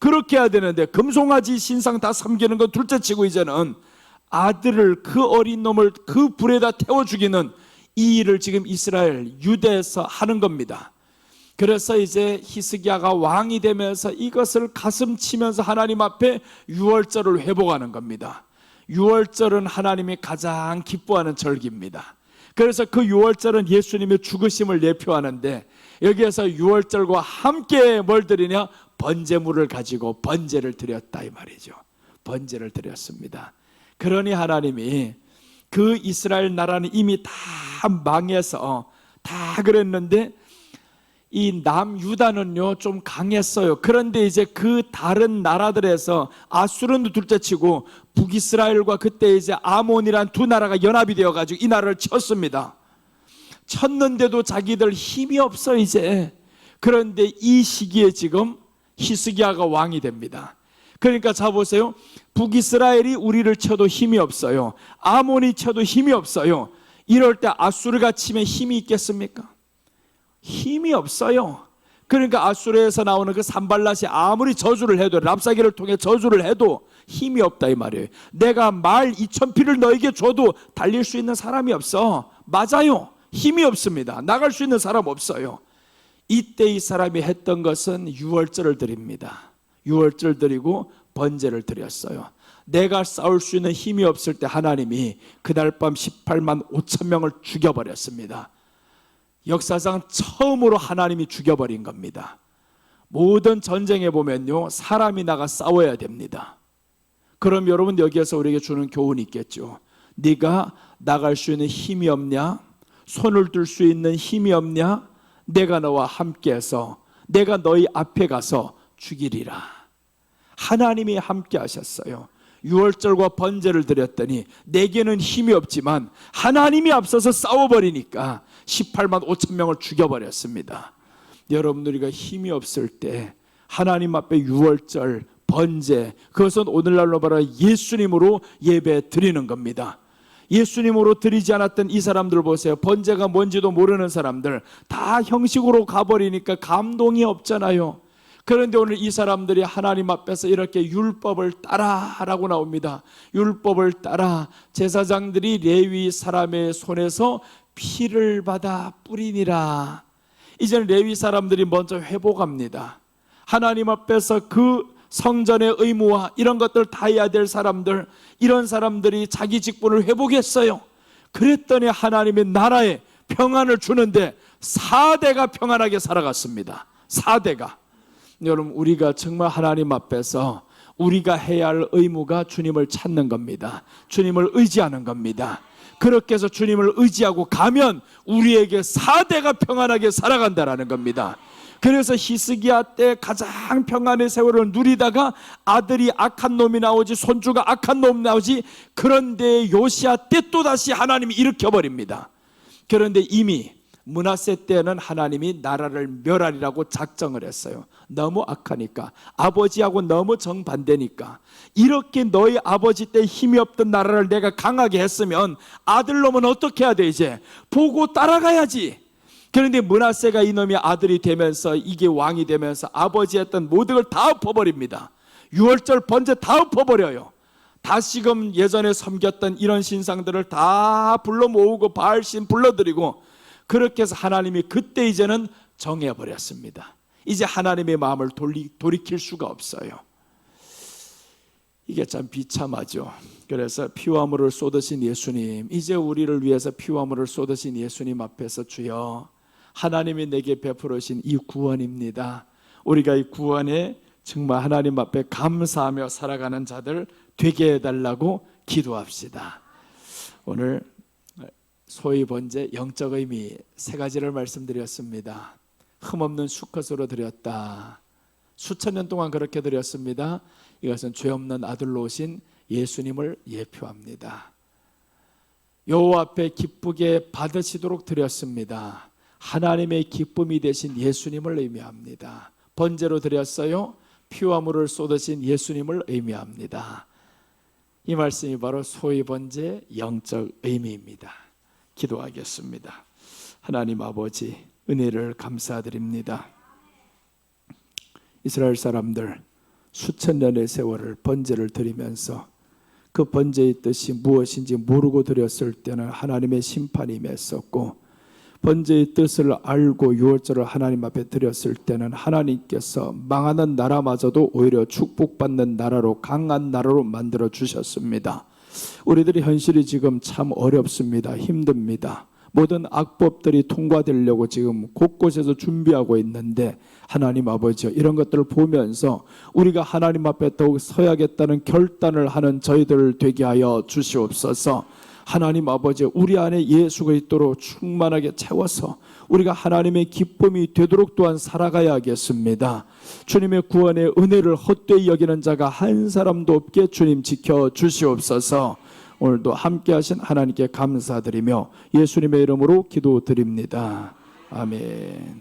Speaker 1: 그렇게 해야 되는데 금송아지 신상 다 섬기는 건 둘째치고 이제는 아들을, 그 어린 놈을 그 불에다 태워 죽이는 이 일을 지금 이스라엘 유대에서 하는 겁니다. 그래서 이제 히스기야가 왕이 되면서 이것을 가슴 치면서 하나님 앞에 유월절을 회복하는 겁니다. 유월절은 하나님이 가장 기뻐하는 절기입니다. 그래서 그 유월절은 예수님의 죽으심을 예표하는데, 여기에서 유월절과 함께 뭘 드리냐? 번제물을 가지고 번제를 드렸다 이 말이죠. 번제를 드렸습니다. 그러니 하나님이, 그 이스라엘 나라는 이미 다 망해서 다 그랬는데 이 남유다는요 좀 강했어요. 그런데 이제 그 다른 나라들에서 아수르는 둘째치고 북이스라엘과 그때 이제 아몬이란 두 나라가 연합이 되어 가지고 이 나라를 쳤습니다. 쳤는데도 자기들 힘이 없어 이제. 그런데 이 시기에 지금 히스기야가 왕이 됩니다. 그러니까 자 보세요. 북이스라엘이 우리를 쳐도 힘이 없어요. 아몬이 쳐도 힘이 없어요. 이럴 때 아수르가 치면 힘이 있겠습니까? 힘이 없어요. 그러니까 아수르에서 나오는 그 산발랏이 아무리 저주를 해도, 랍사기를 통해 저주를 해도 힘이 없다 이 말이에요. 내가 말 2000피를 너에게 줘도 달릴 수 있는 사람이 없어. 맞아요. 힘이 없습니다. 나갈 수 있는 사람 없어요. 이때 이 사람이 했던 것은 유월절을 드립니다. 유월절 드리고 번제를 드렸어요. 내가 싸울 수 있는 힘이 없을 때 하나님이 그날 밤 18만 5천 명을 죽여버렸습니다. 역사상 처음으로 하나님이 죽여버린 겁니다. 모든 전쟁에 보면요 사람이 나가 싸워야 됩니다. 그럼 여러분 여기에서 우리에게 주는 교훈이 있겠죠. 네가 나갈 수 있는 힘이 없냐? 손을 들 수 있는 힘이 없냐? 내가 너와 함께해서 내가 너희 앞에 가서 죽이리라. 하나님이 함께 하셨어요. 유월절과 번제를 드렸더니 내게는 힘이 없지만 하나님이 앞서서 싸워버리니까 18만 5천 명을 죽여버렸습니다. 여러분, 우리가 힘이 없을 때 하나님 앞에 유월절, 번제, 그것은 오늘날로 말하여 예수님으로 예배 드리는 겁니다. 예수님으로 드리지 않았던 이 사람들 보세요. 번제가 뭔지도 모르는 사람들 다 형식으로 가버리니까 감동이 없잖아요. 그런데 오늘 이 사람들이 하나님 앞에서 이렇게 율법을 따라라고 나옵니다. 율법을 따라 제사장들이 레위 사람의 손에서 피를 받아 뿌리니라. 이제는 레위 사람들이 먼저 회복합니다. 하나님 앞에서 그 성전의 의무와 이런 것들 다 해야 될 사람들, 이런 사람들이 자기 직분을 회복했어요. 그랬더니 하나님의 나라에 평안을 주는데 4대가 평안하게 살아갔습니다. 4대가. 여러분, 우리가 정말 하나님 앞에서 우리가 해야 할 의무가 주님을 찾는 겁니다. 주님을 의지하는 겁니다. 그렇게 해서 주님을 의지하고 가면 우리에게 4대가 평안하게 살아간다라는 겁니다. 그래서 히스기야 때 가장 평안의 세월을 누리다가 아들이 악한 놈이 나오지, 손주가 악한 놈이 나오지. 그런데 요시야 때 또다시 하나님이 일으켜버립니다. 그런데 이미 므낫세 때는 하나님이 나라를 멸하리라고 작정을 했어요. 너무 악하니까, 아버지하고 너무 정반대니까. 이렇게 너희 아버지 때 힘이 없던 나라를 내가 강하게 했으면 아들놈은 어떻게 해야 돼? 이제 보고 따라가야지. 그런데 므낫세가 이놈이 아들이 되면서, 이게 왕이 되면서 아버지 했던 모든 걸 다 엎어버립니다. 유월절 번제 다 엎어버려요. 다시금 예전에 섬겼던 이런 신상들을 다 불러 모으고 바알신 불러들이고, 그렇게 해서 하나님이 그때 이제는 정해버렸습니다. 이제 하나님의 마음을 돌이킬 수가 없어요. 이게 참 비참하죠. 그래서 피와 물을 쏟으신 예수님, 이제 우리를 위해서 피와 물을 쏟으신 예수님 앞에서 주여, 하나님이 내게 베풀으신 이 구원입니다. 우리가 이 구원에 정말 하나님 앞에 감사하며 살아가는 자들 되게 해달라고 기도합시다. 오늘 소위 번제 영적 의미 3가지를 말씀드렸습니다. 흠없는 수컷으로 드렸다. 수천 년 동안 그렇게 드렸습니다. 이것은 죄 없는 아들로 오신 예수님을 예표합니다. 여호와 앞에 기쁘게 받으시도록 드렸습니다. 하나님의 기쁨이 되신 예수님을 의미합니다. 번제로 드렸어요. 피와 물을 쏟으신 예수님을 의미합니다. 이 말씀이 바로 소위 번제 영적 의미입니다. 기도하겠습니다. 하나님 아버지, 은혜를 감사드립니다. 이스라엘 사람들 수천 년의 세월을 번제를 드리면서 그 번제의 뜻이 무엇인지 모르고 드렸을 때는 하나님의 심판이 임했었고, 번제의 뜻을 알고 유월절을 하나님 앞에 드렸을 때는 하나님께서 망하는 나라마저도 오히려 축복받는 나라로, 강한 나라로 만들어 주셨습니다. 우리들의 현실이 지금 참 어렵습니다. 힘듭니다. 모든 악법들이 통과되려고 지금 곳곳에서 준비하고 있는데, 하나님 아버지, 이런 것들을 보면서 우리가 하나님 앞에 더욱 서야겠다는 결단을 하는 저희들 되게 하여 주시옵소서. 하나님 아버지, 우리 안에 예수 그리스도로 충만하게 채워서 우리가 하나님의 기쁨이 되도록 또한 살아가야겠습니다. 주님의 구원의 은혜를 헛되이 여기는 자가 한 사람도 없게 주님 지켜 주시옵소서. 오늘도 함께 하신 하나님께 감사드리며 예수님의 이름으로 기도드립니다. 아멘.